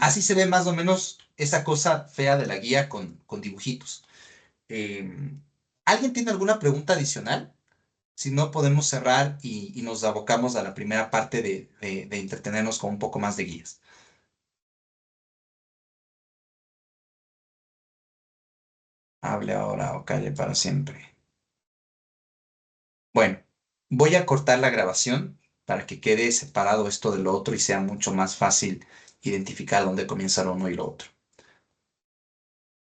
A: así se ve más o menos esa cosa fea de la guía con dibujitos. Em, ¿Alguien tiene alguna pregunta adicional? Si no, podemos cerrar y nos abocamos a la primera parte de entretenernos con un poco más de guías. Hable ahora o calle para siempre. Bueno, voy a cortar la grabación para que quede separado esto de lo otro y sea mucho más fácil identificar dónde comienza lo uno y lo otro.